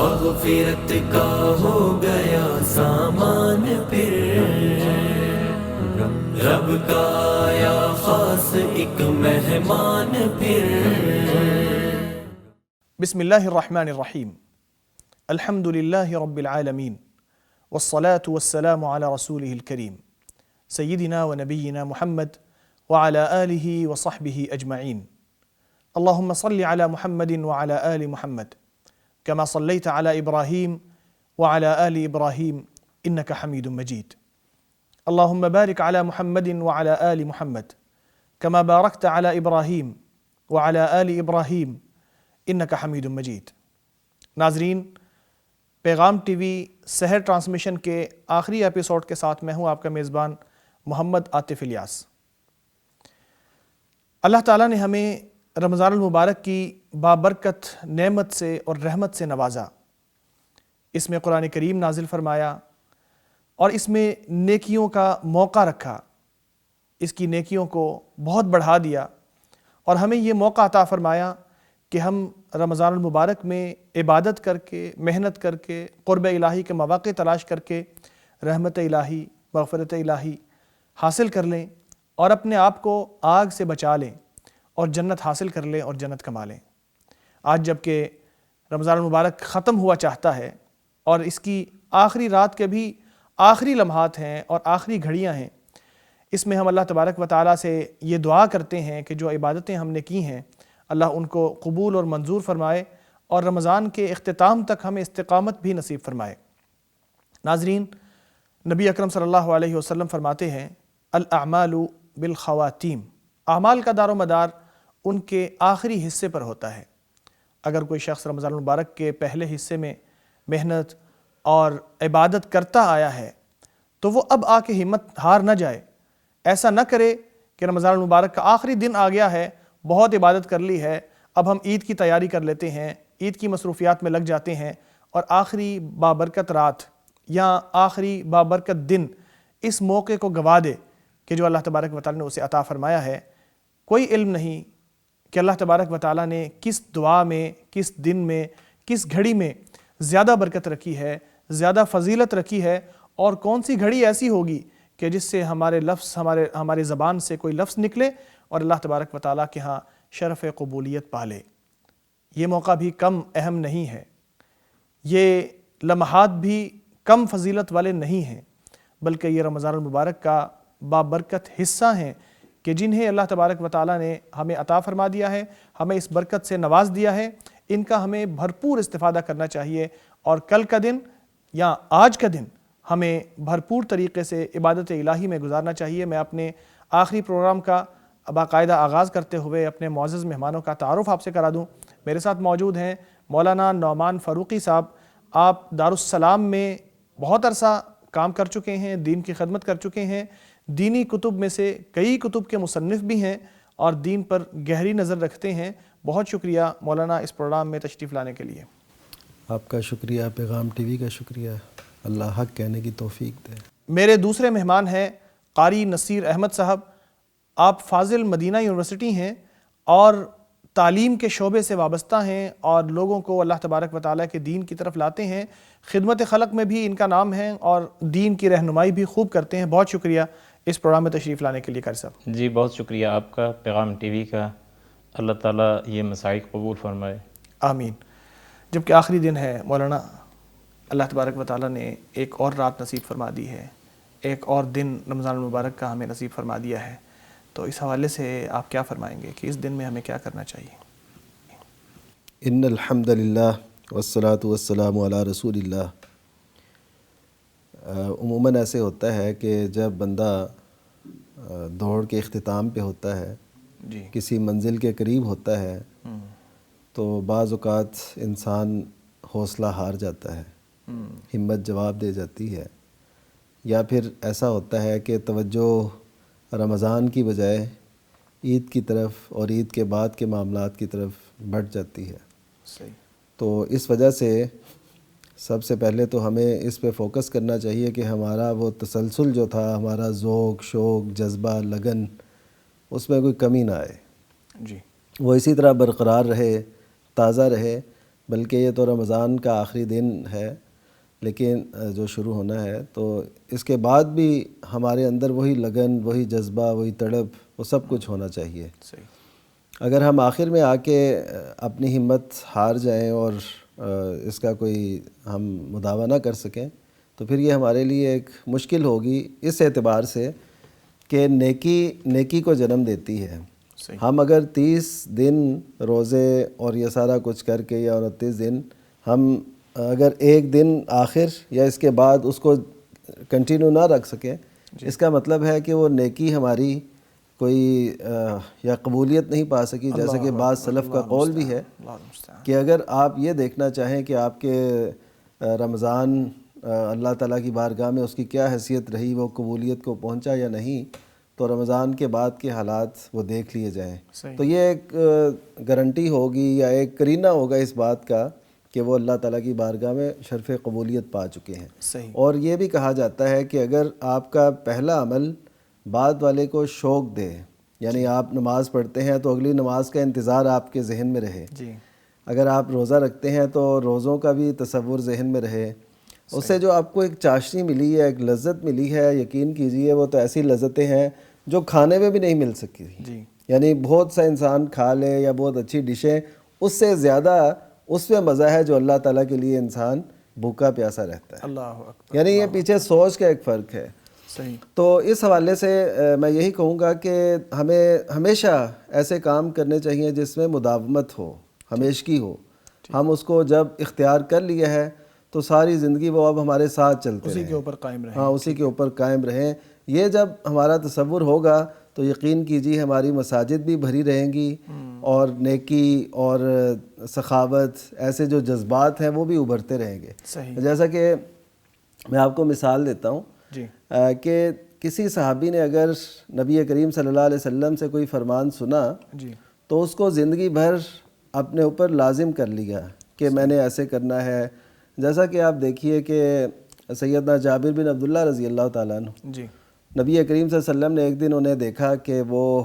مغفرت کا ہو گیا سامان پھر، رب کا آیا خاص ایک مہمان پھر۔ بسم اللہ الرحمن الرحیم، الحمد للہ رب العالمین، والصلاة والسلام علی رسولہ الکریم سیدنا و نبینا محمد وعلی آلہ وصحبہ اجمعین۔ اللہم صل علی محمد وعلی آل محمد کما صلیت علی ابراہیم وعلی آل ابراہیم انک حمید مجید۔ اللہم بارک علی محمد وعلی آل محمد کما بارکت علی ابراہیم وعلی آل ابراہیم انک حمید مجید۔ ناظرین، پیغام ٹی وی سحر ٹرانسمیشن کے آخری ایپیسوڈ کے ساتھ میں ہوں آپ کا میزبان محمد عاطف الیاس۔ اللہ تعالیٰ نے ہمیں رمضان المبارک کی بابرکت نعمت سے اور رحمت سے نوازا۔ اس میں قرآن کریم نازل فرمایا اور اس میں نیکیوں کا موقع رکھا، اس کی نیکیوں کو بہت بڑھا دیا اور ہمیں یہ موقع عطا فرمایا کہ ہم رمضان المبارک میں عبادت کر کے، محنت کر کے، قرب الہی کے مواقع تلاش کر کے رحمت الہی، مغفرت الہی حاصل کر لیں اور اپنے آپ کو آگ سے بچا لیں اور جنت حاصل کر لیں اور جنت کما لیں۔ آج جب کہ رمضان المبارک ختم ہوا چاہتا ہے اور اس کی آخری رات کے بھی آخری لمحات ہیں اور آخری گھڑیاں ہیں، اس میں ہم اللہ تبارک و تعالیٰ سے یہ دعا کرتے ہیں کہ جو عبادتیں ہم نے کی ہیں اللہ ان کو قبول اور منظور فرمائے اور رمضان کے اختتام تک ہمیں استقامت بھی نصیب فرمائے۔ ناظرین، نبی اکرم صلی اللہ علیہ وسلم فرماتے ہیں الاعمال بالخواتیم، اعمال کا دار و مدار ان کے آخری حصے پر ہوتا ہے۔ اگر کوئی شخص رمضان المبارک کے پہلے حصے میں محنت اور عبادت کرتا آیا ہے تو وہ اب آ کے ہمت ہار نہ جائے، ایسا نہ کرے کہ رمضان المبارک کا آخری دن آ گیا ہے، بہت عبادت کر لی ہے، اب ہم عید کی تیاری کر لیتے ہیں، عید کی مصروفیات میں لگ جاتے ہیں اور آخری بابرکت رات یا آخری بابرکت دن اس موقع کو گوا دے کہ جو اللہ تبارک و تعالیٰ نے اسے عطا فرمایا ہے۔ کوئی علم نہیں کہ اللہ تبارک و تعالیٰ نے کس دعا میں، کس دن میں، کس گھڑی میں زیادہ برکت رکھی ہے، زیادہ فضیلت رکھی ہے، اور کون سی گھڑی ایسی ہوگی کہ جس سے ہمارے زبان سے کوئی لفظ نکلے اور اللہ تبارک و تعالیٰ کے ہاں شرف قبولیت پالے۔ یہ موقع بھی کم اہم نہیں ہے، یہ لمحات بھی کم فضیلت والے نہیں ہیں، بلکہ یہ رمضان المبارک کا بابرکت حصہ ہیں کہ جنہیں اللہ تبارک و تعالیٰ نے ہمیں عطا فرما دیا ہے، ہمیں اس برکت سے نواز دیا ہے۔ ان کا ہمیں بھرپور استفادہ کرنا چاہیے اور کل کا دن یا آج کا دن ہمیں بھرپور طریقے سے عبادت الہی میں گزارنا چاہیے۔ میں اپنے آخری پروگرام کا باقاعدہ آغاز کرتے ہوئے اپنے معزز مہمانوں کا تعارف آپ سے کرا دوں۔ میرے ساتھ موجود ہیں مولانا نعمان فاروقی صاحب۔ آپ دارالسلام میں بہت عرصہ کام کر چکے ہیں، دین کی خدمت کر چکے ہیں، دینی کتب میں سے کئی کتب کے مصنف بھی ہیں اور دین پر گہری نظر رکھتے ہیں۔ بہت شکریہ مولانا اس پروگرام میں تشریف لانے کے لیے۔ آپ کا شکریہ، پیغام ٹی وی کا شکریہ، اللہ حق کہنے کی توفیق دے۔ میرے دوسرے مہمان ہیں قاری نصیر احمد صاحب۔ آپ فاضل مدینہ یونیورسٹی ہیں اور تعلیم کے شعبے سے وابستہ ہیں اور لوگوں کو اللہ تبارک و تعالیٰ کے دین کی طرف لاتے ہیں۔ خدمت خلق میں بھی ان کا نام ہے اور دین کی رہنمائی بھی خوب کرتے ہیں۔ بہت شکریہ اس پروگرام میں تشریف لانے کے لیے قاری صاحب۔ جی بہت شکریہ آپ کا، پیغام ٹی وی کا، اللہ تعالیٰ یہ مسائق قبول فرمائے، آمین۔ جبکہ آخری دن ہے مولانا، اللہ تبارک و تعالیٰ نے ایک اور رات نصیب فرما دی ہے، ایک اور دن رمضان المبارک کا ہمیں نصیب فرما دیا ہے، تو اس حوالے سے آپ کیا فرمائیں گے کہ اس دن میں ہمیں کیا کرنا چاہیے؟ ان الحمد للہ والصلاة والسلام علی رسول اللہ۔ عموماً ایسے ہوتا ہے کہ جب بندہ دوڑ کے اختتام پہ ہوتا ہے، جی، کسی منزل کے قریب ہوتا ہے، تو بعض اوقات انسان حوصلہ ہار جاتا ہے، ہمت جواب دے جاتی ہے، یا پھر ایسا ہوتا ہے کہ توجہ رمضان کی بجائے عید کی طرف اور عید کے بعد کے معاملات کی طرف بڑھ جاتی ہے۔ صحیح۔ تو اس وجہ سے سب سے پہلے تو ہمیں اس پہ فوکس کرنا چاہیے کہ ہمارا وہ تسلسل جو تھا، ہمارا ذوق، شوق، جذبہ، لگن، اس میں کوئی کمی نہ آئے، جی، وہ اسی طرح برقرار رہے، تازہ رہے، بلکہ یہ تو رمضان کا آخری دن ہے لیکن جو شروع ہونا ہے، تو اس کے بعد بھی ہمارے اندر وہی لگن، وہی جذبہ، وہی تڑپ، وہ سب کچھ ہونا چاہیے۔ صحیح۔ اگر ہم آخر میں آ کے اپنی ہمت ہار جائیں اور اس کا کوئی ہم مداوع نہ کر سکیں تو پھر یہ ہمارے لیے ایک مشکل ہوگی، اس اعتبار سے کہ نیکی کو جنم دیتی ہے۔ صحیح۔ ہم اگر 30 دن روزے اور یہ سارا کچھ کر کے، یا 29 دن، ہم اگر ایک دن آخر یا اس کے بعد اس کو کنٹینیو نہ رکھ سکیں، اس کا مطلب ہے کہ وہ نیکی ہماری کوئی یا قبولیت نہیں پا سکی، جیسے کہ بعض سلف کا قول بھی ہے کہ اگر آپ یہ دیکھنا چاہیں کہ آپ کے رمضان اللہ تعالیٰ کی بارگاہ میں اس کی کیا حیثیت رہی، وہ قبولیت کو پہنچا یا نہیں، تو رمضان کے بعد کے حالات وہ دیکھ لیے جائیں۔ تو یہ ایک گارنٹی ہوگی یا ایک قرینہ ہوگا اس بات کا کہ وہ اللہ تعالیٰ کی بارگاہ میں شرف قبولیت پا چکے ہیں۔ صحیح۔ اور یہ بھی کہا جاتا ہے کہ اگر آپ کا پہلا عمل بعد والے کو شوق دے، یعنی آپ نماز پڑھتے ہیں تو اگلی نماز کا انتظار آپ کے ذہن میں رہے، جی، اگر آپ روزہ رکھتے ہیں تو روزوں کا بھی تصور ذہن میں رہے، اس سے جو آپ کو ایک چاشنی ملی ہے، ایک لذت ملی ہے، یقین کیجئے وہ تو ایسی لذتیں ہیں جو کھانے میں بھی نہیں مل سکی۔ جی، یعنی بہت سا انسان کھا لے یا بہت اچھی ڈشیں، اس سے زیادہ اس میں مزہ ہے جو اللہ تعالیٰ کے لیے انسان بھوکا پیاسا رہتا ہے۔ اللہ اکبر۔ یعنی یہ پیچھے سوچ کا ایک فرق ہے۔ صحیح۔ تو اس حوالے سے میں یہی کہوں گا کہ ہمیں ہمیشہ ایسے کام کرنے چاہیے جس میں مداومت ہو، ہمیشگی ہو۔ ہم اس کو جب اختیار کر لیا ہے تو ساری زندگی وہ اب ہمارے ساتھ چلتے رہیں، اسی کے اوپر قائم رہیں۔ ہاں، اسی کے اوپر قائم رہیں۔ یہ جب ہمارا تصور ہوگا تو یقین کیجیے ہماری مساجد بھی بھری رہیں گی، اور نیکی اور سخاوت، ایسے جو جذبات ہیں وہ بھی ابھرتے رہیں گے۔ صحیح۔ جیسا کہ میں آپ کو مثال دیتا ہوں جی، کہ کسی صحابی نے اگر نبی کریم صلی اللہ علیہ وسلم سے کوئی فرمان سنا جی، تو اس کو زندگی بھر اپنے اوپر لازم کر لیا کہ میں نے ایسے کرنا ہے۔ جیسا کہ آپ دیکھیے کہ سیدنا جابر بن عبداللہ رضی اللہ تعالیٰ عنہ، جی، نبی کریم صلی اللہ علیہ وسلم نے ایک دن انہیں دیکھا کہ وہ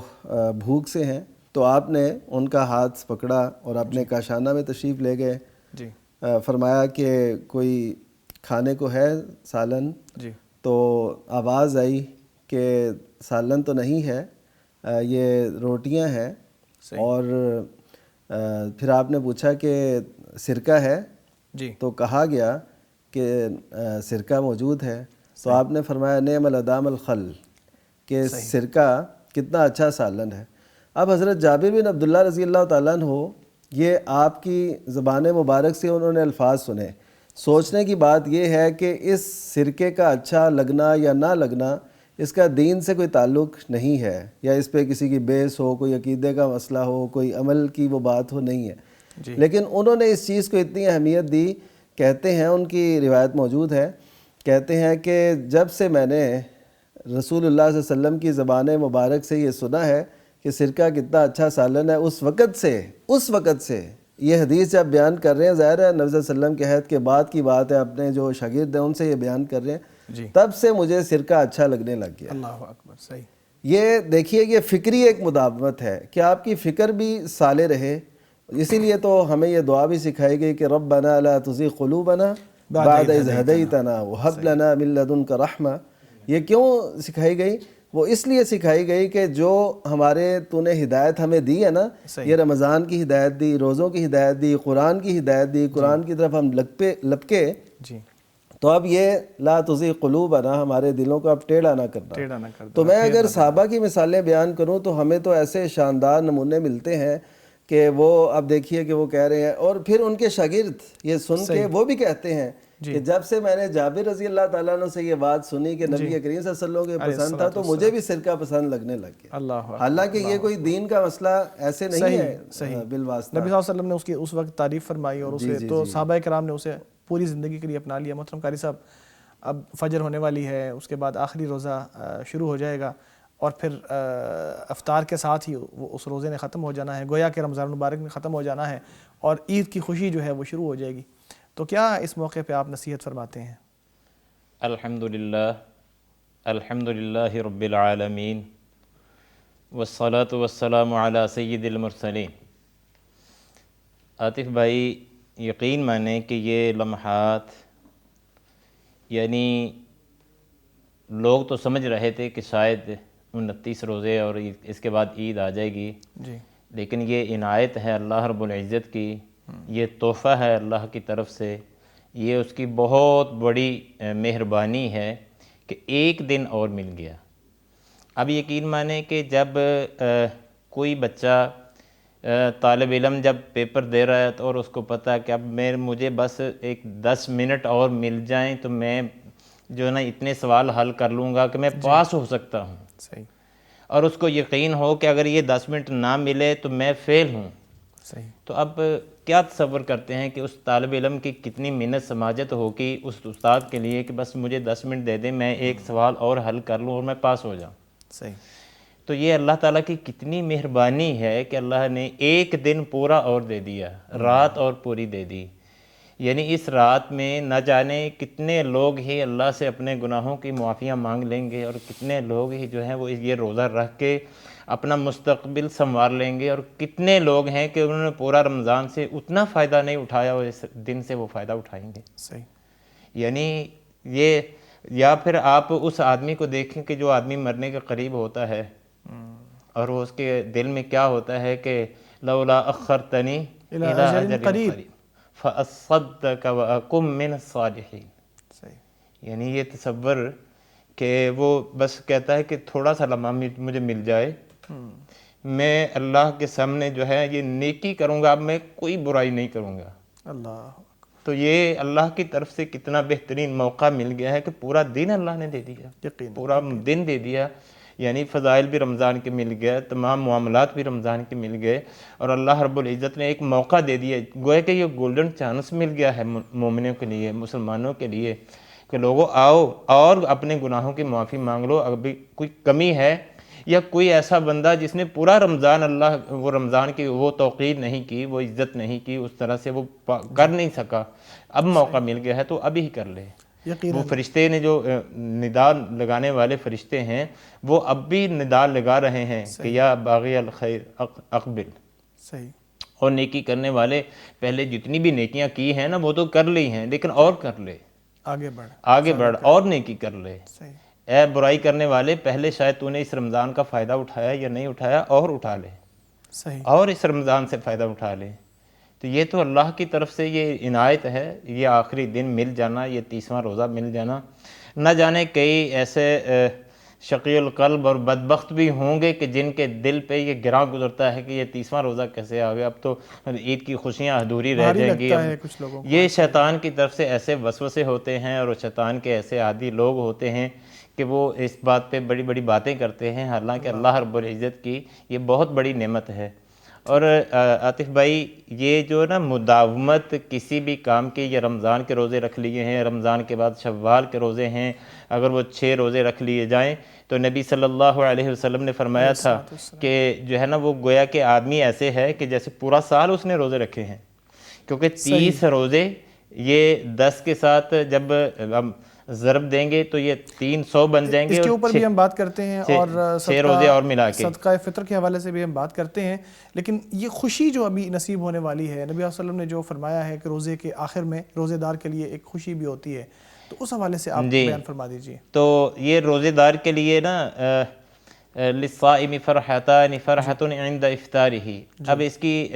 بھوک سے ہیں، تو آپ نے ان کا ہاتھ پکڑا اور اپنے کاشانہ میں تشریف لے گئے۔ جی، فرمایا کہ کوئی کھانے کو ہے سالن؟ جی، تو آواز آئی کہ سالن تو نہیں ہے، یہ روٹیاں ہیں۔ اور پھر آپ نے پوچھا کہ سرکہ ہے؟ جی، تو کہا گیا کہ سرکہ موجود ہے۔ تو آپ نے فرمایا نعم الادام الخل، کہ سرکہ کتنا اچھا سالن ہے۔ اب حضرت جابر بن عبداللہ رضی اللہ تعالیٰ عنہ، یہ آپ کی زبان مبارک سے انہوں نے الفاظ سنے۔ سوچنے کی بات یہ ہے کہ اس سرکے کا اچھا لگنا یا نہ لگنا اس کا دین سے کوئی تعلق نہیں ہے، یا اس پہ کسی کی بیس ہو، کوئی عقیدے کا مسئلہ ہو، کوئی عمل کی وہ بات ہو، نہیں ہے۔ لیکن انہوں نے اس چیز کو اتنی اہمیت دی، کہتے ہیں ان کی روایت موجود ہے، کہتے ہیں کہ جب سے میں نے رسول اللہ صلی اللہ علیہ وسلم کی زبان مبارک سے یہ سنا ہے کہ سرکہ کتنا اچھا سالن ہے، اس وقت سے یہ حدیث جب بیان کر رہے ہیں، ظاہر ہے نبی صلی اللہ علیہ وسلم کے عہد کے بعد کی بات ہے، اپنے جو شاگرد ہیں ان سے یہ بیان کر رہے ہیں، تب سے مجھے سرکہ اچھا لگنے لگ گیا۔ اللہ اکبر۔ صحیح۔ یہ دیکھیے، یہ فکری ایک مداومت ہے کہ آپ کی فکر بھی صالح رہے۔ اسی لیے تو ہمیں یہ دعا بھی سکھائی گئی کہ ربنا لا تزغ قلوبنا بعد اذ ہدیتنا وہب لنا من لدنک رحمہ۔ یہ کیوں سکھائی گئی؟ وہ اس لیے سکھائی گئی کہ جو تو نے ہدایت ہمیں دی ہے نا، یہ رمضان کی ہدایت دی، روزوں کی ہدایت دی، قرآن کی ہدایت دی، قرآن کی طرف ہم لپکے، جی، تو اب یہ لا تزغ قلوبنا، ہمارے دلوں کو اب ٹیڑھا نہ کرنا۔ تو میں اگر صحابہ کی مثالیں بیان کروں تو ہمیں تو ایسے شاندار نمونے ملتے ہیں کہ وہ اب دیکھیے کہ وہ کہہ رہے ہیں، اور پھر ان کے شاگرد یہ سن کے وہ بھی کہتے ہیں کہ جب سے میں نے جابر رضی اللہ تعالیٰ عنہ سے یہ بات سنی کہ نبی کریم صلی اللہ علیہ وسلم کے پسند تھا، تو مجھے بھی سرکہ پسند لگنے لگ گیا۔ اللہ حالانکہ یہ کوئی دین کا مسئلہ ایسے نہیں ہے بالواسطہ۔ نبی صلی اللہ علیہ وسلم نے اس کی اس وقت تعریف فرمائی، اور اسے تو صحابہ کرام نے اسے پوری زندگی کے لیے اپنا لیا۔ محترم قاری صاحب، اب فجر ہونے والی ہے، اس کے بعد آخری روزہ شروع ہو جائے گا، اور پھر افطار کے ساتھ ہی وہ اس روزے نے ختم ہو جانا ہے، گویا کہ رمضان المبارک میں ختم ہو جانا ہے، اور عید کی خوشی جو ہے وہ شروع ہو جائے گی۔ تو کیا اس موقع پہ آپ نصیحت فرماتے ہیں؟ الحمدللہ رب العالمین والصلاة والسلام علی سید المرسلین۔ عاطف بھائی، یقین مانیں کہ یہ لمحات یعنی لوگ تو سمجھ رہے تھے کہ شاید 29 روزے اور اس کے بعد عید آ جائے گی، جی لیکن یہ عنایت ہے اللہ رب العزت کی، یہ تحفہ ہے اللہ کی طرف سے، یہ اس کی بہت بڑی مہربانی ہے کہ ایک دن اور مل گیا۔ اب یقین مانیں کہ جب کوئی بچہ طالب علم جب پیپر دے رہا ہے اور اس کو پتہ ہے کہ اب مجھے بس ایک 10 منٹ اور مل جائیں تو میں جو ہے نا اتنے سوال حل کر لوں گا کہ میں پاس ہو سکتا ہوں، صحیح اور اس کو یقین ہو کہ اگر یہ 10 منٹ نہ ملے تو میں فیل ہوں، صحیح، تو اب کیا تصور کرتے ہیں کہ اس طالب علم کی کتنی منت سماجت ہوگی اس استاد کے لیے کہ بس مجھے 10 منٹ دے دیں، میں ایک سوال اور حل کر لوں اور میں پاس ہو جاؤں۔ صحیح، تو یہ اللہ تعالیٰ کی کتنی مہربانی ہے کہ اللہ نے ایک دن پورا اور دے دیا، رات اور پوری دے دی، یعنی اس رات میں نہ جانے کتنے لوگ ہی اللہ سے اپنے گناہوں کی معافیاں مانگ لیں گے، اور کتنے لوگ ہی جو ہیں وہ یہ روزہ رکھ کے اپنا مستقبل سنوار لیں گے، اور کتنے لوگ ہیں کہ انہوں نے پورا رمضان سے اتنا فائدہ نہیں اٹھایا اور اس دن سے وہ فائدہ اٹھائیں گے۔ صحیح، یعنی یہ، یا پھر آپ اس آدمی کو دیکھیں کہ جو آدمی مرنے کے قریب ہوتا ہے اور وہ اس کے دل میں کیا ہوتا ہے کہ لولا اخرتنی الی الی اجل اجل قریب، قریب فاصدق واکن من الصالحین۔ صحیح، یعنی یہ تصور کہ وہ بس کہتا ہے کہ تھوڑا سا لمحہ مجھے مل جائے، میں اللہ کے سامنے جو ہے یہ نیکی کروں گا، اب میں کوئی برائی نہیں کروں گا۔ اللہ، تو یہ اللہ کی طرف سے کتنا بہترین موقع مل گیا ہے کہ پورا دن اللہ نے دے دیا، یقین، پورا دن دے دیا، یعنی فضائل بھی رمضان کے مل گئے، تمام معاملات بھی رمضان کے مل گئے، اور اللہ رب العزت نے ایک موقع دے دیا، گویا کہ یہ گولڈن چانس مل گیا ہے مومنوں کے لیے، مسلمانوں کے لیے، کہ لوگوں آؤ اور اپنے گناہوں کی معافی مانگ لو، ابھی کوئی کمی ہے یا کوئی ایسا بندہ جس نے پورا رمضان اللہ وہ رمضان کی وہ توقیر نہیں کی، وہ عزت نہیں کی، اس طرح سے وہ کر نہیں سکا، اب موقع مل گیا ہے تو ابھی ہی کر لے۔ یقین، وہ فرشتے نے جو ندا لگانے والے فرشتے ہیں وہ اب بھی ندا لگا رہے ہیں کہ یا باغی الخیر اقبل، صحیح، اور نیکی کرنے والے پہلے جتنی بھی نیکیاں کی ہیں نا وہ تو کر لی ہیں، لیکن اور کر لے، آگے بڑھ، آگے بڑھ اور نیکی کر لے۔ صحیح، اے برائی کرنے والے، پہلے شاید تو نے اس رمضان کا فائدہ اٹھایا یا نہیں اٹھایا، اور اٹھا لے، صحیح، اور اس رمضان سے فائدہ اٹھا لے۔ تو یہ تو اللہ کی طرف سے یہ عنایت ہے، یہ آخری دن مل جانا، یہ 30واں روزہ مل جانا۔ نہ جانے کئی ایسے شقی القلب اور بدبخت بھی ہوں گے کہ جن کے دل پہ یہ گراں گزرتا ہے کہ یہ 30واں روزہ کیسے آ گیا، اب تو عید کی خوشیاں ادھوری رہ بھاری جائیں گی۔ لگتا ہے کچھ لوگوں کو، یہ شیطان کی طرف سے ایسے وسوسے ہوتے ہیں، اور شیطان کے ایسے عادی لوگ ہوتے ہیں کہ وہ اس بات پہ بڑی بڑی باتیں کرتے ہیں، حالانکہ اللہ رب العزت کی یہ بہت بڑی نعمت ہے۔ اور عاطف بھائی، یہ جو نا مداومت کسی بھی کام کی، یہ رمضان کے روزے رکھ لیے ہیں، رمضان کے بعد شوال کے روزے ہیں، اگر وہ 6 روزے رکھ لیے جائیں تو نبی صلی اللہ علیہ وسلم نے فرمایا تھا کہ جو ہے نا وہ گویا کہ آدمی ایسے ہے کہ جیسے پورا سال اس نے روزے رکھے ہیں، کیونکہ 30 روزے یہ 10 کے ساتھ جب ہم ضرب دیں گے تو یہ 300 بن جائیں گے، اس کے اوپر بھی ہم بات کرتے ہیں، اور 6 روزے اور ملا کے صدقہ فطر کے حوالے سے بھی ہم بات کرتے ہیں، لیکن یہ خوشی جو ابھی نصیب ہونے والی ہے، نبی صلی اللہ علیہ وسلم نے جو فرمایا ہے کہ روزے کے آخر میں روزے دار کے لیے ایک خوشی بھی ہوتی ہے، تو اس حوالے سے آپ بیان فرما دیجئے۔ تو یہ روزے دار کے لیے نا للصائم فرحتان فرحۃ عند افطارہ، اب اس کی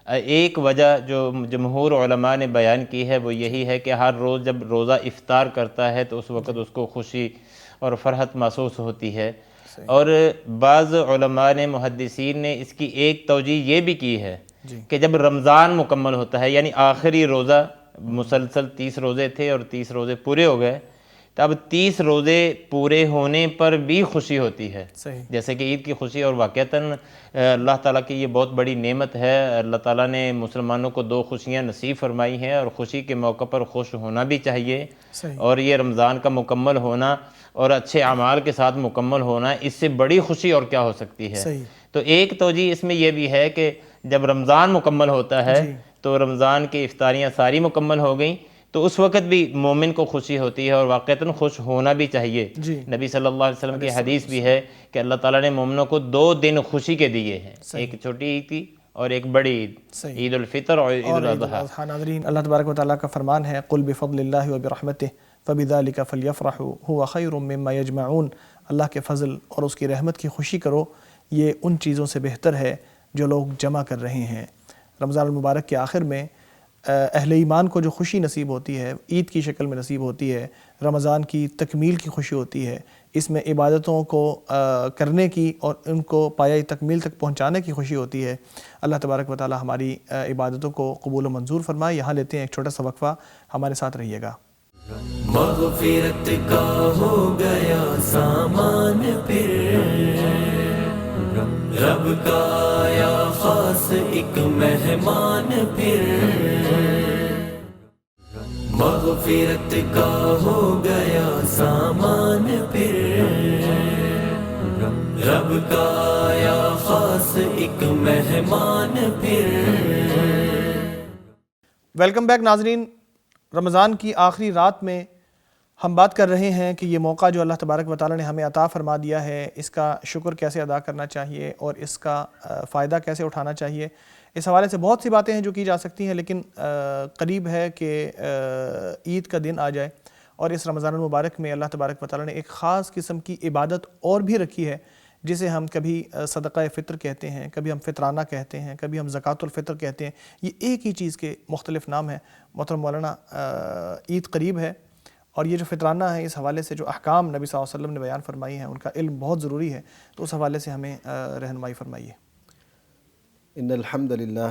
ایک وجہ جو جمہور علماء نے بیان کی ہے وہ یہی ہے کہ ہر روز جب روزہ افطار کرتا ہے تو اس وقت اس کو خوشی اور فرحت محسوس ہوتی ہے، اور بعض علماء نے محدثین نے اس کی ایک توجیہ یہ بھی کی ہے کہ جب رمضان مکمل ہوتا ہے، یعنی آخری روزہ، مسلسل 30 روزے تھے اور 30 روزے پورے ہو گئے، تو اب 30 روزے پورے ہونے پر بھی خوشی ہوتی ہے، جیسے کہ عید کی خوشی، اور واقعتاً اللہ تعالیٰ کی یہ بہت بڑی نعمت ہے۔ اللہ تعالیٰ نے مسلمانوں کو 2 خوشیاں نصیب فرمائی ہیں، اور خوشی کے موقع پر خوش ہونا بھی چاہیے، اور یہ رمضان کا مکمل ہونا اور اچھے اعمال کے ساتھ مکمل ہونا، اس سے بڑی خوشی اور کیا ہو سکتی ہے۔ تو ایک توجیہ اس میں یہ بھی ہے کہ جب رمضان مکمل ہوتا ہے تو رمضان کی افطاریاں ساری مکمل ہو گئیں، تو اس وقت بھی مومن کو خوشی ہوتی ہے، اور واقعتاً خوش ہونا بھی چاہیے۔ نبی صلی اللہ علیہ وسلم کی حدیث بھی ہے کہ اللہ تعالیٰ نے مومنوں کو 2 دن خوشی کے دیے ہیں، ایک چھوٹی عید کی اور ایک بڑی عید، عید الفطر اور عید الاضحیٰ۔ ناظرین، اللہ تبارک و تعالیٰ کا فرمان ہے قُلْ بِفَضْلِ اللہِ وَبِرَحْمَتِهِ فَبِذَلِكَ فَلْيَفْرَحُوا هُوَ خَيْرٌ مِّمَّا يَجْمَعُونَ۔ اللہ کے فضل اور اس کی رحمت کی خوشی کرو، یہ ان چیزوں سے بہتر ہے جو لوگ جمع کر رہے ہیں۔ رمضان المبارک کے آخر میں اہل ایمان کو جو خوشی نصیب ہوتی ہے، عید کی شکل میں نصیب ہوتی ہے، رمضان کی تکمیل کی خوشی ہوتی ہے، اس میں عبادتوں کو کرنے کی اور ان کو پایۂ تکمیل تک پہنچانے کی خوشی ہوتی ہے۔ اللہ تبارک و تعالی ہماری عبادتوں کو قبول و منظور فرمائے۔ یہاں لیتے ہیں ایک چھوٹا سا وقفہ، ہمارے ساتھ رہیے گا۔ مغفرت کا ہو گیا سامان پھر، رب کا آیا خاص ایک مہمان پھر، مغفرت کا ہو گیا سامان پھر، رب کا آیا خاص ایک مہمان پھر۔ ویلکم بیک ناظرین، رمضان کی آخری رات میں ہم بات کر رہے ہیں کہ یہ موقع جو اللہ تبارک و تعالیٰ نے ہمیں عطا فرما دیا ہے، اس کا شکر کیسے ادا کرنا چاہیے اور اس کا فائدہ کیسے اٹھانا چاہیے۔ اس حوالے سے بہت سی باتیں ہیں جو کی جا سکتی ہیں، لیکن قریب ہے کہ عید کا دن آ جائے، اور اس رمضان المبارک میں اللہ تبارک و تعالیٰ نے ایک خاص قسم کی عبادت اور بھی رکھی ہے، جسے ہم کبھی صدقہ فطر کہتے ہیں، کبھی ہم فطرانہ کہتے ہیں، کبھی ہم زکوٰۃ الفطر کہتے ہیں۔ یہ ایک ہی چیز کے مختلف نام ہیں۔ محترم مولانا، عید قریب ہے، اور یہ جو فطرانہ ہے، اس حوالے سے جو احکام نبی صلی اللہ علیہ وسلم نے بیان فرمائی ہیں، ان کا علم بہت ضروری ہے، تو اس حوالے سے ہمیں رہنمائی فرمائیے۔ ان الحمدللہ،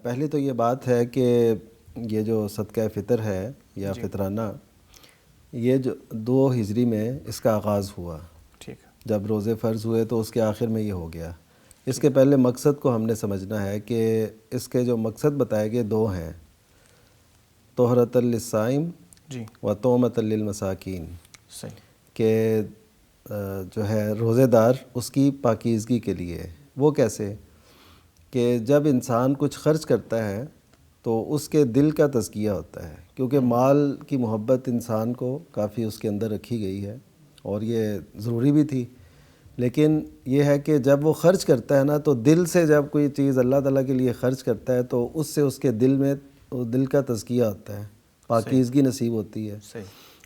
پہلے تو یہ بات ہے کہ یہ جو صدقہ فطر ہے یا فطرانہ، یہ جو 2 ہجری میں اس کا آغاز ہوا۔ ٹھیک ہے۔ جب روزے فرض ہوئے تو اس کے آخر میں یہ ہو گیا۔ اس کے پہلے مقصد کو ہم نے سمجھنا ہے کہ اس کے جو مقصد بتائے گئے 2 ہیں، طہرۃ للصائم جی، و طعمۃ للمساکین، صحیح، کہ جو ہے روزے دار اس کی پاکیزگی کے لیے۔ وہ کیسے؟ کہ جب انسان کچھ خرچ کرتا ہے تو اس کے دل کا تزکیہ ہوتا ہے، کیونکہ مال کی محبت انسان کو کافی اس کے اندر رکھی گئی ہے، اور یہ ضروری بھی تھی، لیکن یہ ہے کہ جب وہ خرچ کرتا ہے نا، تو دل سے جب کوئی چیز اللہ تعالیٰ کے لیے خرچ کرتا ہے تو اس سے اس کے دل میں دل کا تزکیہ ہوتا ہے، پاکیزگی نصیب ہوتی ہے۔ صحیح۔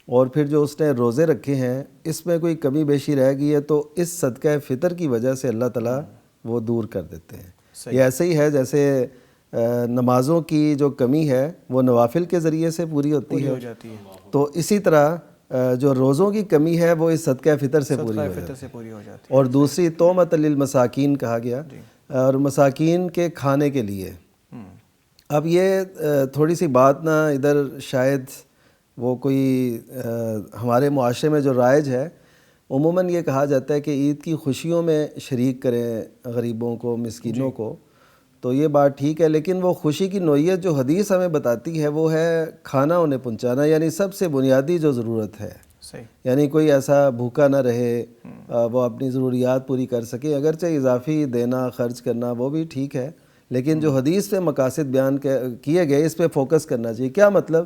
اور پھر جو اس نے روزے رکھے ہیں، اس میں کوئی کمی بیشی رہ گئی ہے تو اس صدقہ فطر کی وجہ سے اللہ تعالیٰ وہ دور کر دیتے ہیں۔ یہ ایسے ہی ہے جیسے نمازوں کی جو کمی ہے وہ نوافل کے ذریعے سے پوری ہوتی ہے، تو اسی طرح جو روزوں کی کمی ہے وہ اس صدقہ فطر سے پوری ہو جاتی ہے۔ اور دوسری طعمۃ للمساکین کہا گیا، اور مساکین کے کھانے کے لیے۔ اب یہ تھوڑی سی بات نا ادھر شاید وہ کوئی ہمارے معاشرے میں جو رائج ہے، عموماً یہ کہا جاتا ہے کہ عید کی خوشیوں میں شریک کریں غریبوں کو، مسکینوں کو، تو یہ بات ٹھیک ہے، لیکن وہ خوشی کی نوعیت جو حدیث ہمیں بتاتی ہے وہ ہے کھانا انہیں پہنچانا، یعنی سب سے بنیادی جو ضرورت ہے، یعنی کوئی ایسا بھوکا نہ رہے، وہ اپنی ضروریات پوری کر سکے۔ اگرچہ اضافی دینا، خرچ کرنا وہ بھی ٹھیک ہے، لیکن جو حدیث پہ مقاصد بیان کیے گئے اس پہ فوکس کرنا چاہیے۔ کیا مطلب؟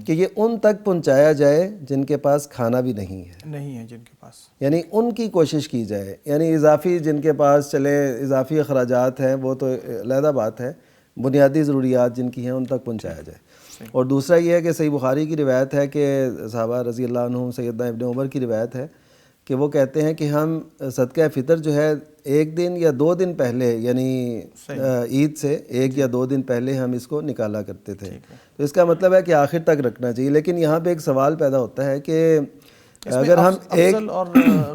کہ یہ ان تک پہنچایا جائے جن کے پاس کھانا بھی نہیں ہے جن کے پاس، یعنی ان کی کوشش کی جائے، یعنی اضافی جن کے پاس چلے اضافی اخراجات ہیں وہ تو علیحدہ بات ہے، بنیادی ضروریات جن کی ہیں ان تک پہنچایا جائے۔ اور دوسرا یہ ہے کہ صحیح بخاری کی روایت ہے کہ صحابہ رضی اللہ عنہم، سیدنا ابن عمر کی روایت ہے کہ وہ کہتے ہیں کہ ہم صدقہ فطر جو ہے 1 دن یا 2 دن پہلے، یعنی عید سے 1 یا 2 دن پہلے ہم اس کو نکالا کرتے تھے۔ تو اس کا مطلب ہے کہ آخر تک رکھنا چاہیے، لیکن یہاں پہ ایک سوال پیدا ہوتا ہے کہ اگر ہم افضل اور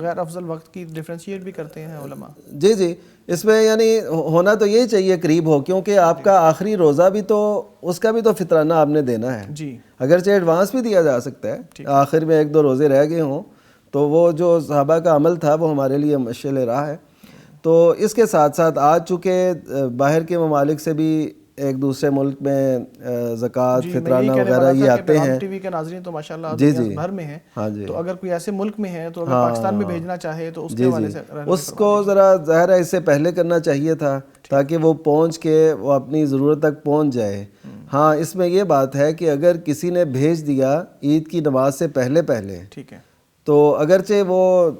غیر افضل وقت کی ڈفرینشیٹ بھی کرتے ہیں علماء۔ جی، اس میں یعنی ہونا تو یہی چاہیے قریب ہو، کیونکہ آپ کا آخری روزہ بھی تو اس کا بھی تو فطرانہ آپ نے دینا ہے جی، اگرچہ ایڈوانس بھی دیا جا سکتا ہے، آخر میں 1-2 روزے رہ گئے ہوں تو وہ جو صحابہ کا عمل تھا وہ ہمارے لیے مشعل راہ ہے۔ تو اس کے ساتھ ساتھ آج چونکہ باہر کے ممالک سے بھی ایک دوسرے ملک میں زکوٰۃ، فطرانہ وغیرہ یہ آتے ہیں، ٹی وی کے ناظرین تو ماشاءاللہ دنیا بھر میں ہیں، تو اگر کوئی ایسے ملک میں ہے تو اگر پاکستان میں بھیجنا چاہے تو اس کے حوالے سے اس کو ذرا ظاہر ہے اس سے پہلے کرنا چاہیے تھا تاکہ وہ پہنچ کے وہ اپنی ضرورت تک پہنچ جائے۔ ہاں، اس میں یہ بات ہے کہ اگر کسی نے بھیج دیا عید کی نماز سے پہلے ٹھیک ہے، تو اگرچہ وہ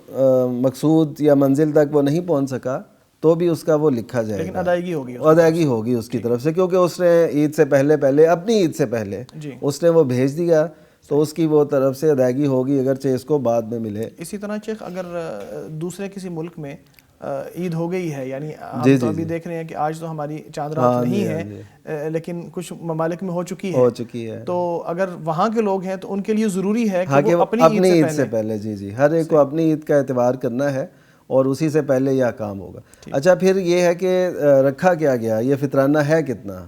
مقصود یا منزل تک وہ نہیں پہنچ سکا، تو بھی اس کا وہ لکھا جائے لیکن گا، ادائیگی ہوگی ادائیگی ہوگی اس کی طرف سے، کیونکہ اس نے عید سے پہلے اپنی عید سے پہلے جی۔ اس نے وہ بھیج دیا، تو اس کی وہ طرف سے ادائیگی ہوگی، اگرچہ اس کو بعد میں ملے۔ اسی طرح شیخ اگر دوسرے کسی ملک میں عید ہو گئی ہے، یعنی ہم تو ابھی دیکھ رہے ہیں کہ آج تو ہماری چاند رات نہیں ہے، لیکن کچھ ممالک میں ہو چکی ہے، تو اگر وہاں کے لوگ ہیں تو ان کے لیے ضروری ہے کہ وہ اپنی عید سے پہلے جی ہر ایک کو اپنی عید کا اعتبار کرنا ہے اور اسی سے پہلے یہ کام ہوگا۔ اچھا پھر یہ ہے کہ رکھا کیا گیا، یہ فطرانہ ہے کتنا؟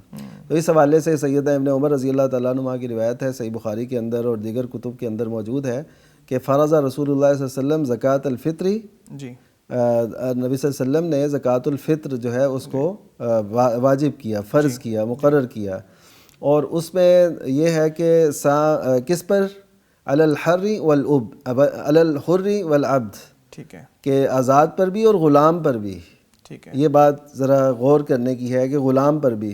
تو اس حوالے سے سیدہ ابن عمر رضی اللہ تعالیٰ عنہ کی روایت ہے، صحیح بخاری کے اندر اور دیگر کتب کے اندر موجود ہے کہ فرض رسول اللہ صلی اللہ علیہ وسلم زکوٰۃ الفطری، جی نبی صلی اللہ علیہ وسلم نے زکوٰۃ الفطر جو ہے اس کو واجب کیا، فرض کیا، مقرر کیا، اور اس میں یہ ہے کہ کس پر؟ علی الحر والعبد، ٹھیک ہے، کہ آزاد پر بھی اور غلام پر بھی۔ ٹھیک ہے، یہ بات ذرا غور کرنے کی ہے کہ غلام پر بھی،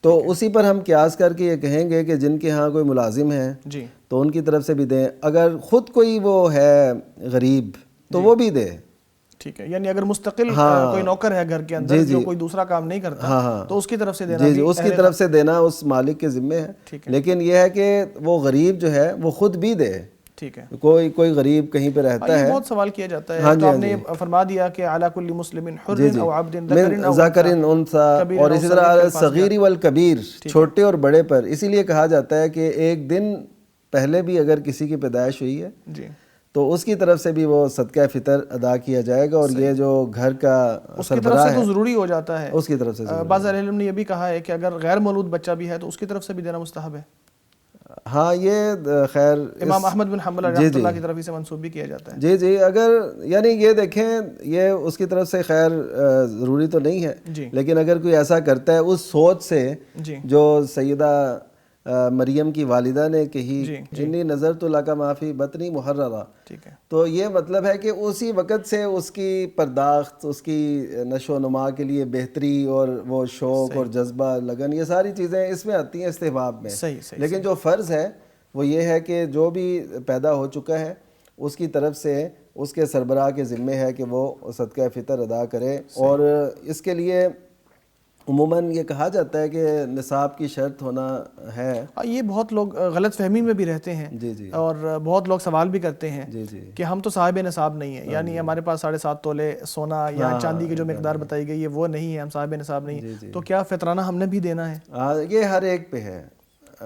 تو اسی پر ہم قیاس کر کے یہ کہیں گے کہ جن کے ہاں کوئی ملازم ہے جی تو ان کی طرف سے بھی دیں، اگر خود کوئی وہ ہے غریب تو وہ بھی دے۔ ٹھیک ہے، یعنی اگر مستقل کوئی نوکر ہے گھر کے اندر جو کوئی دوسرا کام نہیں کرتا تو اس کی طرف سے دینا جی اس کی طرف سے دینا اس مالک کے ذمے ہے، لیکن یہ ہے کہ وہ غریب جو ہے وہ خود بھی دے۔ ٹھیک ہے، کوئی غریب کہیں پہ رہتا ہے، بہت سوال کیا جاتا ہے، تو آپ نے فرما دیا کہ علی کل مسلم حر او عبد ذکر انثی، اور اسی طرح صغیر والکبیر، چھوٹے اور بڑے پر، اسی لیے کہا جاتا ہے کہ ایک دن پہلے بھی اگر کسی کی پیدائش ہوئی ہے جی تو اس کی طرف سے بھی وہ صدقہ فطر ادا کیا جائے گا، اور یہ جو گھر کا سربراہ ہے تو ضروری ہو جاتا ہے، اس کی طرف سے بعض اہل علم نے یہ بھی کہا ہے کہ اگر غیر مولود بچہ بھی ہے تو اس کی طرف سے بھی دینا مستحب ہے۔ ہاں یہ خیر امام احمد بن حنبل رحمۃ اللہ کی طرف اسے منسوب بھی کیا جاتا ہے۔ جی اگر یعنی یہ دیکھیں یہ اس کی طرف سے خیر ضروری تو نہیں ہے، لیکن اگر کوئی ایسا کرتا ہے اس سوچ سے جو سیدہ مریم کی والدہ نے کہی، انی نظرت لک ما فی بطنی محررا، تو یہ مطلب ہے کہ اسی وقت سے اس کی پرداخت، اس کی نشو و نما کے لیے بہتری اور وہ شوق اور جذبہ، لگن، یہ ساری چیزیں اس میں آتی ہیں استحباب میں۔ لیکن جو فرض ہے وہ یہ ہے کہ جو بھی پیدا ہو چکا ہے اس کی طرف سے اس کے سربراہ کے ذمے ہے کہ وہ صدقہ فطر ادا کرے، اور اس کے لیے عموماً یہ کہا جاتا ہے کہ نصاب کی شرط ہونا ہے۔ یہ بہت لوگ غلط فہمی میں بھی رہتے ہیں، اور بہت لوگ سوال بھی کرتے ہیں کہ ہم تو صاحب نصاب نہیں ہیں، یعنی ہمارے پاس 7.5 تولے سونا یا چاندی کی جو مقدار بتائی گئی ہے وہ نہیں ہے، ہم صاحب نصاب نہیں ہیں، تو کیا فطرانہ ہم نے بھی دینا ہے؟ یہ ہر ایک پہ ہے،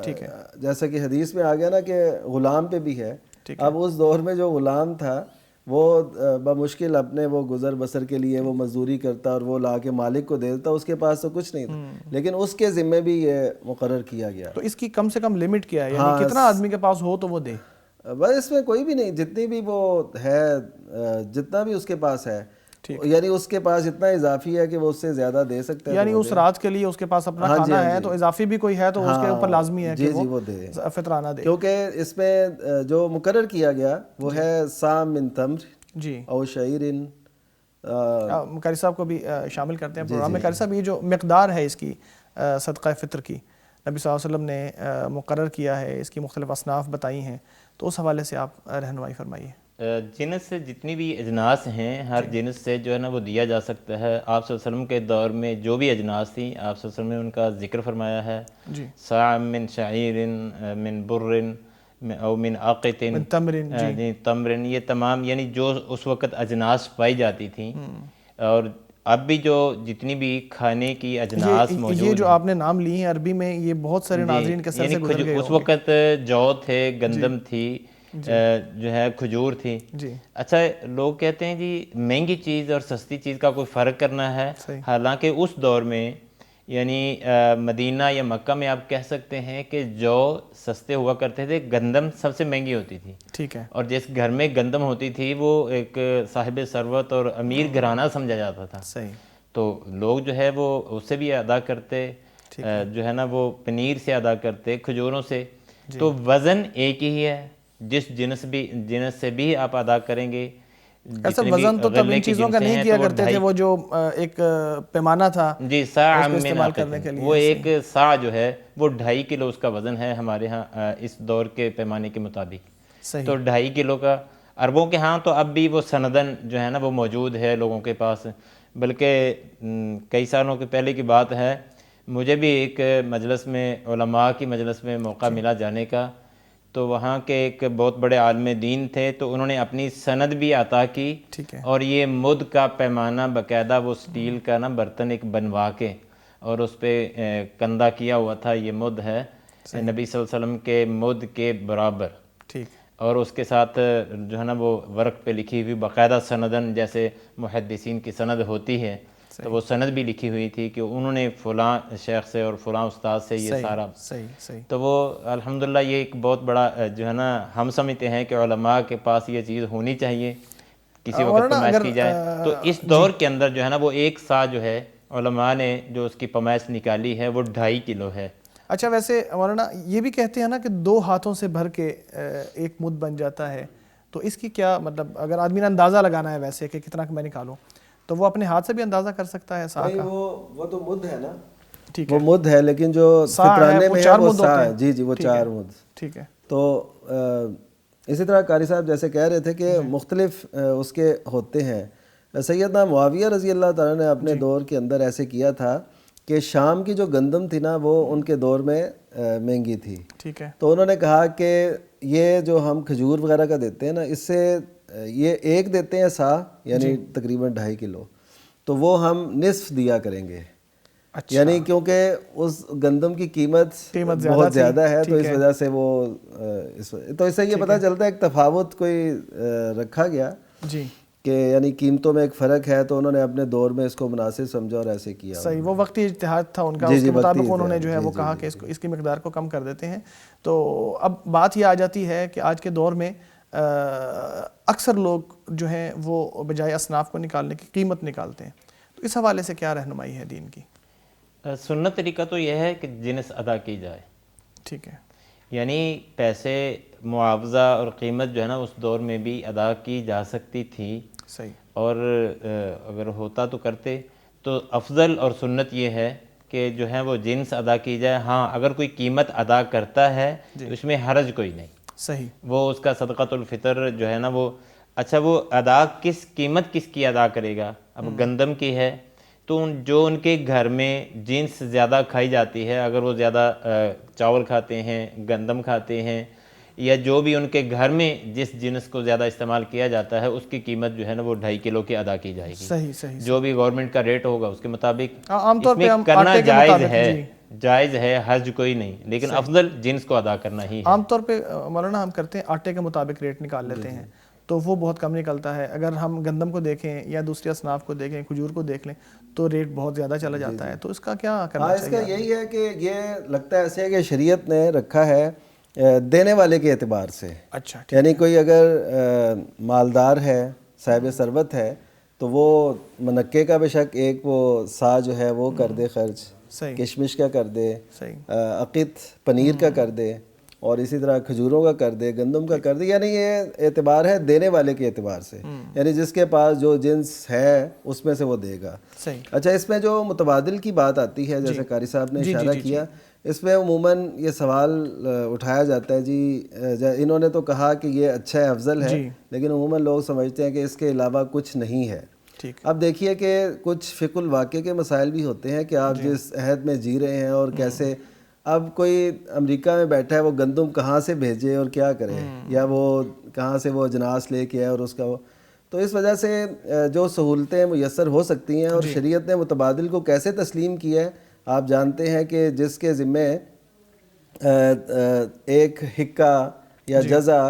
ٹھیک ہے، جیسا کہ حدیث میں آ گیا نا کہ غلام پہ بھی ہے۔ اب اس دور میں جو غلام تھا وہ بمشکل اپنے وہ گزر بسر کے لیے وہ مزدوری کرتا اور وہ لا کے مالک کو دے دیتا، اس کے پاس تو کچھ نہیں تھا، لیکن اس کے ذمے بھی یہ مقرر کیا گیا۔ تو اس کی کم سے کم لمٹ کیا ہے، یعنی کتنا آدمی کے پاس ہو تو وہ دے؟ بس اس میں کوئی بھی نہیں، جتنی بھی وہ ہے، جتنا بھی اس کے پاس ہے، یعنی اس کے پاس اتنا اضافی ہے کہ وہ اس سے زیادہ دے سکتا ہے، یعنی اس رات کے لیے اس کے پاس اپنا کھانا ہے تو اضافی بھی کوئی ہے تو اس کے اوپر لازمی ہے کہ وہ دے، فطرانہ دے، کیونکہ اس میں جو مقرر کیا گیا وہ ہے سام من تمر او شعیر۔ قاری صاحب کو بھی شامل کرتے ہیں پروگرام میں۔ قاری صاحب یہ جو مقدار ہے اس کی صدقہ فطر کی، نبی صلی اللہ علیہ وسلم نے مقرر کیا ہے، اس کی مختلف اصناف بتائی ہیں، تو اس حوالے سے آپ رہنمائی فرمائیے۔ جنس سے جتنی بھی اجناس ہیں، ہر جنس سے جو ہے نا وہ دیا جا سکتا ہے۔ آپ صلی اللہ علیہ وسلم کے دور میں جو بھی اجناس تھیں آپ صلی اللہ علیہ وسلم نے ان کا ذکر فرمایا ہے، صاع من شعیر، من بر، او من عقت، من تمر، تمر، یہ تمام یعنی جو اس وقت اجناس پائی جاتی تھیں، اور اب بھی جو جتنی بھی کھانے کی اجناس موجود ہیں، یہ جو آپ نے نام لی ہیں عربی میں، یہ بہت سارے ناظرین کے سر سے گزر گئے اس وقت جو تھے، گندم تھی، جو ہے کھجور تھی۔ اچھا لوگ کہتے ہیں جی مہنگی چیز اور سستی چیز کا کوئی فرق کرنا ہے، حالانکہ اس دور میں یعنی مدینہ یا مکہ میں آپ کہہ سکتے ہیں کہ جو سستے ہوا کرتے تھے، گندم سب سے مہنگی ہوتی تھی، ٹھیک ہے، اور جس گھر میں گندم ہوتی تھی وہ ایک صاحب ثروت اور امیر گھرانہ سمجھا جاتا تھا، صحیح، تو لوگ جو ہے وہ اس سے بھی ادا کرتے، جو ہے نا وہ پنیر سے ادا کرتے، کھجوروں سے، تو وزن ایک ہی ہے، جس جنس سے بھی آپ ادا کریں گے۔ ایسا وزن تو تب ان چیزوں کا نہیں کیا کرتے تھے، وہ جو ایک پیمانہ تھا جی صاع من استعمال کرنے کے لیے، وہ ایک صاع جو ہے وہ 2.5 کلو اس کا وزن ہے ہمارے ہاں اس دور کے پیمانے کے مطابق، تو 2.5 کلو کا۔ عربوں کے ہاں تو اب بھی وہ سندن جو ہے نا وہ موجود ہے لوگوں کے پاس، بلکہ کئی سالوں کے پہلے کی بات ہے، مجھے بھی ایک مجلس میں، علماء کی مجلس میں موقع ملا جانے کا، تو وہاں کے ایک بہت بڑے عالم دین تھے، تو انہوں نے اپنی سند بھی عطا کی، ٹھیک ہے، اور یہ مد کا پیمانہ باقاعدہ وہ سٹیل کا نا برتن ایک بنوا کے اور اس پہ کندہ کیا ہوا تھا، یہ مد ہے نبی صلی اللہ علیہ وسلم کے مد کے برابر، ٹھیک، اور اس کے ساتھ جو ہے نا وہ ورق پہ لکھی ہوئی باقاعدہ سندن، جیسے محدثین کی سند ہوتی ہے، تو وہ سند بھی لکھی ہوئی تھی کہ انہوں نے فلاں شیخ سے اور فلاں استاد سے یہ سارا، صحیح، تو وہ الحمدللہ یہ ایک بہت بڑا جو ہے نا ہم سمجھتے ہیں کہ علماء کے پاس یہ چیز ہونی چاہیے، کسی وقت پیمائش کی جائے، تو اس دور کے اندر جو ہے نا وہ ایک سا جو ہے علماء نے جو اس کی پیمائش نکالی ہے وہ 2.5 کلو ہے۔ اچھا، ویسے مولانا یہ بھی کہتے ہیں نا کہ 2 ہاتھوں سے بھر کے ایک مد بن جاتا ہے، تو اس کی کیا مطلب، اگر آدمی نے اندازہ لگانا ہے ویسے کہ کتنا میں نکالوں، تو وہ اپنے ہاتھ سے بھی اندازہ کر سکتا ہے سا کا؟ وہ تو مد ہے نا، ٹھیک وہ مد ہے، لیکن جو فطرانے میں ہے وہ سا ہے، جی وہ 4 مد، ٹھیک ہے۔ تو اسی طرح قاری صاحب جیسے کہہ رہے تھے کہ مختلف اس کے ہوتے ہیں۔ سیدنا معاویہ رضی اللہ تعالیٰ نے اپنے دور کے اندر ایسے کیا تھا کہ شام کی جو گندم تھی نا وہ ان کے دور میں مہنگی تھی، ٹھیک ہے، تو انہوں نے کہا کہ یہ جو ہم کھجور وغیرہ کا دیتے ہیں نا، اس سے یہ ایک دیتے ہیں سا، یعنی تقریباً 2.5 کلو، تو وہ ہم نصف دیا کریں گے، یعنی کیونکہ اس گندم کی قیمت بہت زیادہ ہے، تو اس وجہ سے وہ تو اس سے یہ پتہ چلتا ہے ایک تفاوت کوئی رکھا گیا جی، کہ یعنی قیمتوں میں ایک فرق ہے، تو انہوں نے اپنے دور میں اس کو مناسب سمجھا اور ایسے کیا۔ صحیح، وہ وقتی اجتہاد تھا ان کا، اس کے مطابق انہوں نے جو ہے وہ کہا کہ اس کی مقدار کو کم کر دیتے ہیں۔ تو اب بات یہ آ جاتی ہے کہ آج کے دور میں اکثر لوگ جو ہیں وہ بجائے اصناف کو نکالنے کی قیمت نکالتے ہیں، تو اس حوالے سے کیا رہنمائی ہے دین کی؟ سنت طریقہ تو یہ ہے کہ جنس ادا کی جائے، ٹھیک ہے، یعنی پیسے معاوضہ اور قیمت جو ہے نا اس دور میں بھی ادا کی جا سکتی تھی، صحیح، اور اگر ہوتا تو کرتے، تو افضل اور سنت یہ ہے کہ جو ہے وہ جنس ادا کی جائے۔ ہاں اگر کوئی قیمت ادا کرتا ہے تو اس میں حرج کوئی نہیں، صحیح، وہ اس کا صدقۃ الفطر جو ہے نا وہ اچھا، وہ ادا قیمت کس کی ادا کرے گا؟ اب گندم کی ہے تو جو ان کے گھر میں جنس زیادہ کھائی جاتی ہے، اگر وہ زیادہ چاول کھاتے ہیں، گندم کھاتے ہیں، یا جو بھی ان کے گھر میں جس جنس کو زیادہ استعمال کیا جاتا ہے، اس کی قیمت جو ہے نا وہ 2.5 کلو کی ادا کی جائے گی، صحیح، صحیح، جو بھی گورنمنٹ کا ریٹ ہوگا اس کے مطابق۔ عام طور اس میں پہ ہم کرنا آٹے کے جائز مطابق، ہے، جائز ہے، حرج کوئی نہیں، لیکن افضل جنس کو ادا کرنا ہی ہے۔ عام طور پہ مولانا ہم کرتے ہیں آٹے کے مطابق ریٹ نکال لیتے ہیں، تو وہ بہت کم نکلتا ہے۔ اگر ہم گندم کو دیکھیں یا دوسری اصناف کو دیکھیں، کھجور کو دیکھ لیں، تو ریٹ بہت زیادہ چلا جاتا ہے، تو اس کا کیا کرنا ہاں، اس کا چاہیے؟ یہی ہے کہ یہ لگتا ہے ایسے ہے کہ شریعت نے رکھا ہے دینے والے کے اعتبار سے، اچھا، یعنی کوئی اگر مالدار ہے، صاحب ثروت ہے، تو وہ منقے کا بے شک ایک وہ سا جو ہے وہ کر دے خرچ، صحیح، کشمش کا کر دے، صحیح، عقد پنیر کا کر دے، اور اسی طرح کھجوروں کا کر دے، گندم کا کر دے، یعنی یہ اعتبار ہے دینے والے کے اعتبار سے، یعنی جس کے پاس جو جنس ہے اس میں سے وہ دے گا۔ صحیح، اچھا، اس میں جو متبادل کی بات آتی ہے، جیسے قاری صاحب نے اشارہ کیا، اس میں عموماً یہ سوال اٹھایا جاتا ہے، جی انہوں نے تو کہا کہ یہ اچھا ہے، افضل ہے، لیکن عموماً لوگ سمجھتے ہیں کہ اس کے علاوہ کچھ نہیں ہے۔ اب دیکھیے کہ کچھ فقہ الواقع کے مسائل بھی ہوتے ہیں کہ آپ جس عہد میں جی رہے ہیں اور کیسے، اب کوئی امریکہ میں بیٹھا ہے، وہ گندم کہاں سے بھیجے اور کیا کرے، یا وہ کہاں سے وہ اجناس لے کے آئے اور اس کا وہ، تو اس وجہ سے جو سہولتیں میسر ہو سکتی ہیں، اور شریعت نے متبادل کو کیسے تسلیم کیا ہے، آپ جانتے ہیں کہ جس کے ذمے ایک حکہ یا جزا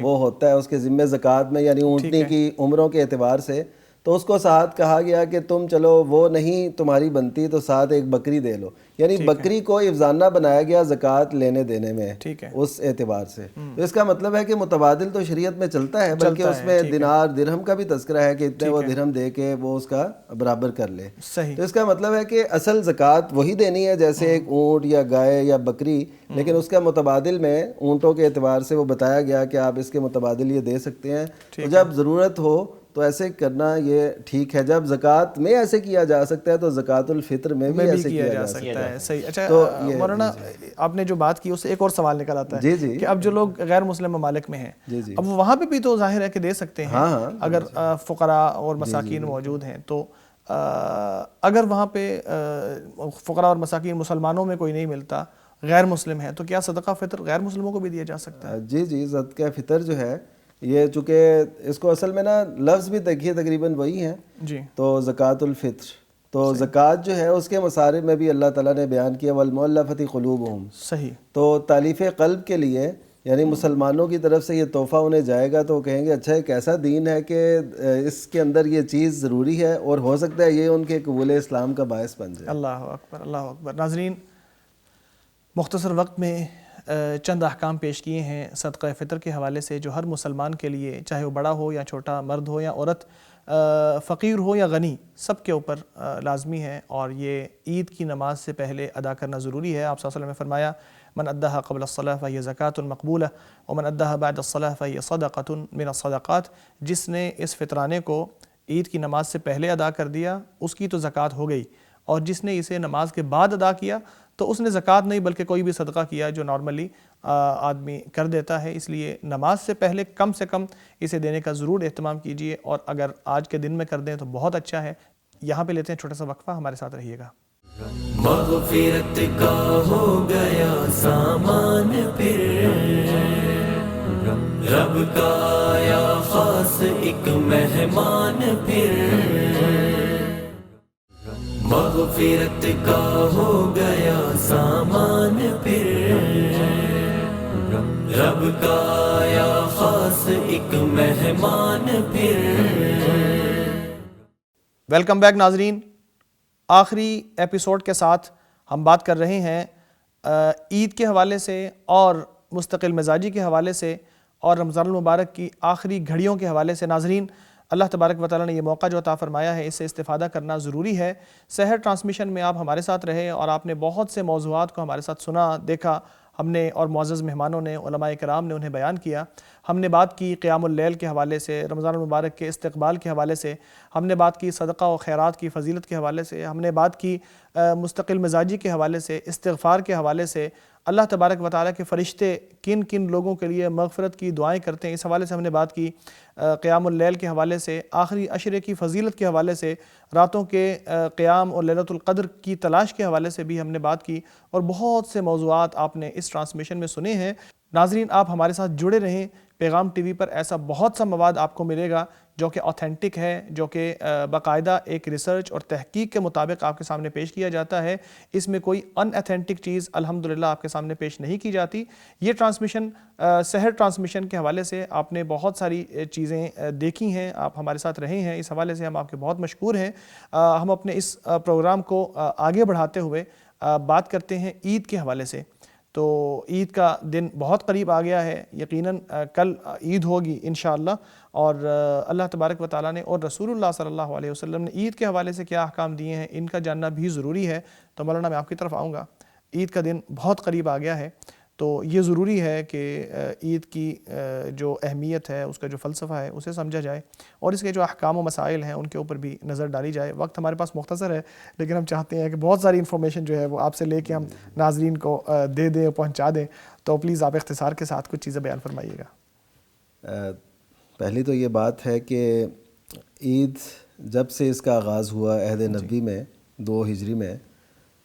وہ ہوتا ہے اس کے ذمے زکوٰۃ میں، یعنی اونٹنی کی عمروں کے اعتبار سے، تو اس کو ساتھ کہا گیا کہ تم چلو وہ نہیں تمہاری بنتی تو ساتھ ایک بکری دے لو، یعنی بکری کو افزانہ بنایا گیا زکوٰۃ لینے دینے میں اس اعتبار سے۔ تو اس کا مطلب ہے کہ متبادل تو شریعت میں چلتا ہے، بلکہ اس میں دینار درہم کا بھی تذکرہ ہے کہ اتنے وہ درہم دے کے وہ اس کا برابر کر لے۔ تو اس کا مطلب ہے کہ اصل زکوٰۃ وہی دینی ہے جیسے ایک اونٹ یا گائے یا بکری، لیکن اس کا متبادل میں اونٹوں کے اعتبار سے وہ بتایا گیا کہ آپ اس کے متبادل یہ دے سکتے ہیں، تو جب ضرورت ہو تو ایسے کرنا یہ ٹھیک ہے۔ جب زکوٰۃ میں ایسے کیا جا سکتا ہے تو زکوٰۃ الفطر میں بھی ایسے کیا جا سکتا ہے۔ صحیح۔ اچھا مولانا، آپ نے جو بات کی اس سے ایک اور سوال نکل آتا ہے کہ اب جو لوگ غیر مسلم ممالک میں ہیں، اب وہاں پہ بھی تو ظاہر ہے کہ دے سکتے ہیں، اگر فقراء اور مساکین موجود ہیں، تو اگر وہاں پہ فقراء اور مساکین مسلمانوں میں کوئی نہیں ملتا، غیر مسلم ہے، تو کیا صدقہ فطر غیر مسلموں کو بھی دیا جا سکتا ہے؟ جی جی، صدقہ فطر جو ہے یہ چونکہ اس کو اصل میں نا لفظ بھی دیکھیے تقریباً وہی ہیں، جی، تو زکوٰۃ الفطر، تو زکوٰۃ جو ہے اس کے مصارف میں بھی اللہ تعالیٰ نے بیان کیا والمؤلفۃ قلوبہم، صحیح، تو تالیف قلب کے لیے یعنی مسلمانوں کی طرف سے یہ تحفہ انہیں جائے گا تو وہ کہیں گے اچھا ایک ایسا دین ہے کہ اس کے اندر یہ چیز ضروری ہے، اور ہو سکتا ہے یہ ان کے قبول اسلام کا باعث بن جائے۔ اللہ اکبر، اللہ اکبر۔ ناظرین، مختصر وقت میں چند احکام پیش کیے ہیں صدقہ فطر کے حوالے سے، جو ہر مسلمان کے لیے، چاہے وہ بڑا ہو یا چھوٹا، مرد ہو یا عورت، فقیر ہو یا غنی، سب کے اوپر لازمی ہے، اور یہ عید کی نماز سے پہلے ادا کرنا ضروری ہے۔ آپ صلی اللہ علیہ وسلم نے فرمایا من اداها قبل الصلاة فهي زکاة مقبولہ ومن اداها بعد الصلاة فهي صدقة من الصدقات، جس نے اس فطرانے کو عید کی نماز سے پہلے ادا کر دیا اس کی تو زکوٰۃ ہو گئی، اور جس نے اسے نماز کے بعد ادا کیا تو اس نے زکوٰۃ نہیں بلکہ کوئی بھی صدقہ کیا جو نارملی آدمی کر دیتا ہے۔ اس لیے نماز سے پہلے کم سے کم اسے دینے کا ضرور اہتمام کیجیے، اور اگر آج کے دن میں کر دیں تو بہت اچھا ہے۔ یہاں پہ لیتے ہیں چھوٹا سا وقفہ، ہمارے ساتھ رہیے گا۔ مغفرت کا ہو گیا سامان پھر، رب کا آیا خاص ایک مہمان پھر، مغفرت کا ہو گیا سامان پھر، رب کا آیا خاص ایک مہمان پھر۔ ویلکم بیک ناظرین، آخری ایپیسوڈ کے ساتھ ہم بات کر رہے ہیں عید کے حوالے سے اور مستقل مزاجی کے حوالے سے اور رمضان المبارک کی آخری گھڑیوں کے حوالے سے۔ ناظرین، اللہ تبارک و تعالیٰ نے یہ موقع جو عطا فرمایا ہے، اس سے استفادہ کرنا ضروری ہے۔ سحر ٹرانسمیشن میں آپ ہمارے ساتھ رہے اور آپ نے بہت سے موضوعات کو ہمارے ساتھ سنا، دیکھا ہم نے، اور معزز مہمانوں نے، علماء کرام نے انہیں بیان کیا۔ ہم نے بات کی قیام اللیل کے حوالے سے، رمضان المبارک کے استقبال کے حوالے سے، ہم نے بات کی صدقہ و خیرات کی فضیلت کے حوالے سے، ہم نے بات کی مستقل مزاجی کے حوالے سے، استغفار کے حوالے سے، اللہ تبارک و تعالیٰ کے فرشتے کن کن لوگوں کے لیے مغفرت کی دعائیں کرتے ہیں، اس حوالے سے ہم نے بات کی، قیام اللیل کے حوالے سے، آخری عشرے کی فضیلت کے حوالے سے، راتوں کے قیام اور لیلۃ القدر کی تلاش کے حوالے سے بھی ہم نے بات کی، اور بہت سے موضوعات آپ نے اس ٹرانسمیشن میں سنے ہیں۔ ناظرین، آپ ہمارے ساتھ جڑے رہیں، پیغام ٹی وی پر ایسا بہت سا مواد آپ کو ملے گا جو کہ آتھینٹک ہے، جو کہ باقاعدہ ایک ریسرچ اور تحقیق کے مطابق آپ کے سامنے پیش کیا جاتا ہے۔ اس میں کوئی ان ایتھینٹک چیز الحمدللہ آپ کے سامنے پیش نہیں کی جاتی۔ یہ ٹرانسمیشن سحر ٹرانسمیشن کے حوالے سے آپ نے بہت ساری چیزیں دیکھی ہیں، آپ ہمارے ساتھ رہے ہیں، اس حوالے سے ہم آپ کے بہت مشکور ہیں۔ ہم اپنے اس پروگرام کو آگے بڑھاتے ہوئے بات کرتے ہیں عید کے حوالے سے۔ تو عید کا دن بہت قریب آ گیا ہے، یقیناً کل عید ہوگی انشاءاللہ، اور اللہ تبارک و تعالیٰ نے اور رسول اللہ صلی اللہ علیہ وسلم نے عید کے حوالے سے کیا احکام دیے ہیں، ان کا جاننا بھی ضروری ہے۔ تو مولانا، میں آپ کی طرف آؤں گا۔ عید کا دن بہت قریب آ گیا ہے، تو یہ ضروری ہے کہ عید کی جو اہمیت ہے، اس کا جو فلسفہ ہے، اسے سمجھا جائے، اور اس کے جو احکام و مسائل ہیں ان کے اوپر بھی نظر ڈالی جائے۔ وقت ہمارے پاس مختصر ہے، لیکن ہم چاہتے ہیں کہ بہت ساری انفارمیشن جو ہے وہ آپ سے لے کے ہم ناظرین کو دے دیں، پہنچا دیں، تو پلیز آپ اختصار کے ساتھ کچھ چیزیں بیان فرمائیے گا۔ پہلی تو یہ بات ہے کہ عید جب سے اس کا آغاز ہوا عہد نبوی میں 2 ہجری میں،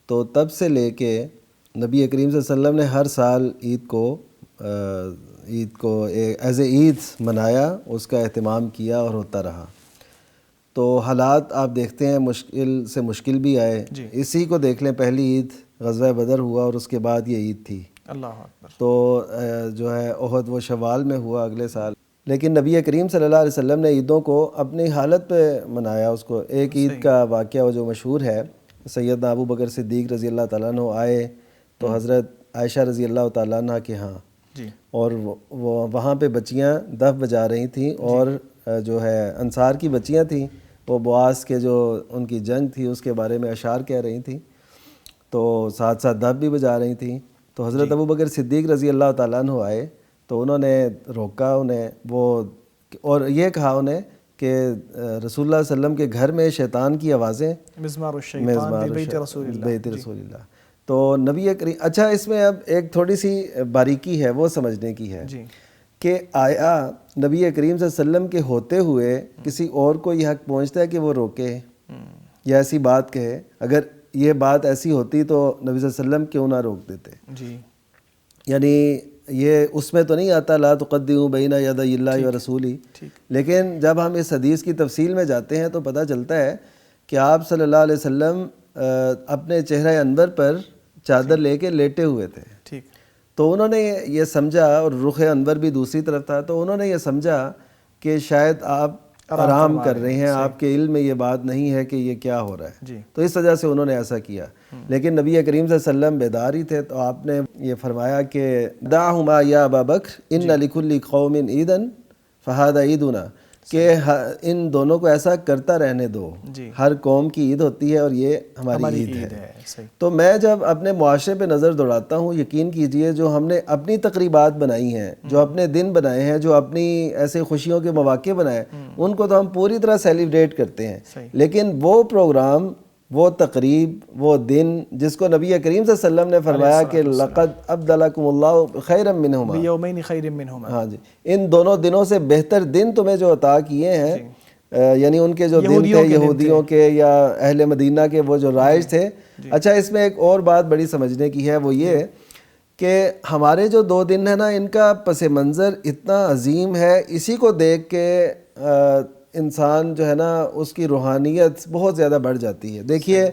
تو تب سے لے کے نبی کریم صلی اللہ علیہ وسلم نے ہر سال عید کو ایز اے عید منایا، اس کا اہتمام کیا اور ہوتا رہا۔ تو حالات آپ دیکھتے ہیں مشکل سے مشکل بھی آئے، اسی کو دیکھ لیں، پہلی عید غزوہ بدر ہوا اور اس کے بعد یہ عید تھی، اللہ اکبر۔ تو جو ہے احد وہ شوال میں ہوا اگلے سال، لیکن نبی کریم صلی اللہ علیہ وسلم نے عیدوں کو اپنی حالت پہ منایا۔ اس کو ایک عید کا واقعہ جو مشہور ہے، سیدنا ابو بکر صدیق رضی اللہ تعالیٰ عنہ آئے تو حضرت عائشہ رضی اللہ تعالیٰ عنہ کے ہاں، اور وہ وہاں پہ بچیاں دف بجا رہی تھیں، اور جو ہے انصار کی بچیاں تھیں، وہ بواس کے جو ان کی جنگ تھی اس کے بارے میں اشعار کہہ رہی تھیں، تو ساتھ ساتھ دف بھی بجا رہی تھیں۔ تو حضرت ابو بکر صدیق رضی اللہ تعالیٰ عنہ آئے تو انہوں نے روکا انہیں، اور یہ کہا انہیں کہ رسول اللہ صلی اللہ علیہ وسلم کے گھر میں شیطان کی آوازیں، مزمار الشیطان بیت رسول اللہ۔ تو نبی کریم، اچھا اس میں اب ایک تھوڑی سی باریکی ہے، وہ سمجھنے کی ہے کہ آیا نبی کریم صلی اللہ علیہ وسلم کے ہوتے ہوئے کسی اور کو یہ حق پہنچتا ہے کہ وہ روکے؟ یا ایسی بات کہے. اگر یہ بات ایسی ہوتی تو نبی صلی اللہ علیہ وسلم کیوں نہ روک دیتے. جی یعنی یہ اس میں تو نہیں آتا لا تقدموا بین یدی اللہ و رسولہ، لیکن جب ہم اس حدیث کی تفصیل میں جاتے ہیں تو پتہ چلتا ہے کہ آپ صلی اللہ علیہ وسلم اپنے چہرہ انور پر چادر لے کے لیٹے ہوئے تھے. ٹھیک. تو انہوں نے یہ سمجھا، اور رخ انور بھی دوسری طرف تھا، تو انہوں نے یہ سمجھا کہ شاید آپ آرام کر رہے ہیں، آپ کے علم میں یہ بات نہیں ہے کہ یہ کیا ہو رہا ہے. جی. تو اس وجہ سے انہوں نے ایسا کیا. لیکن نبی کریم صلی اللہ علیہ وسلم بیدار ہی تھے، تو آپ نے یہ فرمایا کہ دعہما یا ابا بکر ان لکل قوم عیدا فہذا عیدنا، کہ ان دونوں کو ایسا کرتا رہنے دو. جی. ہر قوم کی عید ہوتی ہے اور یہ ہماری عید ہے. صحیح. تو میں جب اپنے معاشرے پہ نظر دوڑاتا ہوں، یقین کیجئے جو ہم نے اپنی تقریبات بنائی ہیں، جو اپنے دن بنائے ہیں، جو اپنی ایسے خوشیوں کے مواقع بنائے، ان کو تو ہم پوری طرح سیلیبریٹ کرتے ہیں. لیکن وہ پروگرام، وہ تقریب، وہ دن جس کو نبی کریم صلی اللہ علیہ وسلم نے فرمایا کہ لقد ابدلکم اللہ خیرا منہما، بیومین خیر منہما، ہاں جی، ان دونوں دنوں سے بہتر دن تمہیں جو عطا کیے ہیں، یعنی ان کے جو دن تھے یہودیوں کے یا اہل مدینہ کے، وہ جو رائج تھے. اچھا، اس میں ایک اور بات بڑی سمجھنے کی ہے، وہ یہ کہ ہمارے جو 2 دن ہیں نا، ان کا پس منظر اتنا عظیم ہے. اسی کو دیکھ کے انسان جو ہے نا، اس کی روحانیت بہت زیادہ بڑھ جاتی ہے. دیکھیے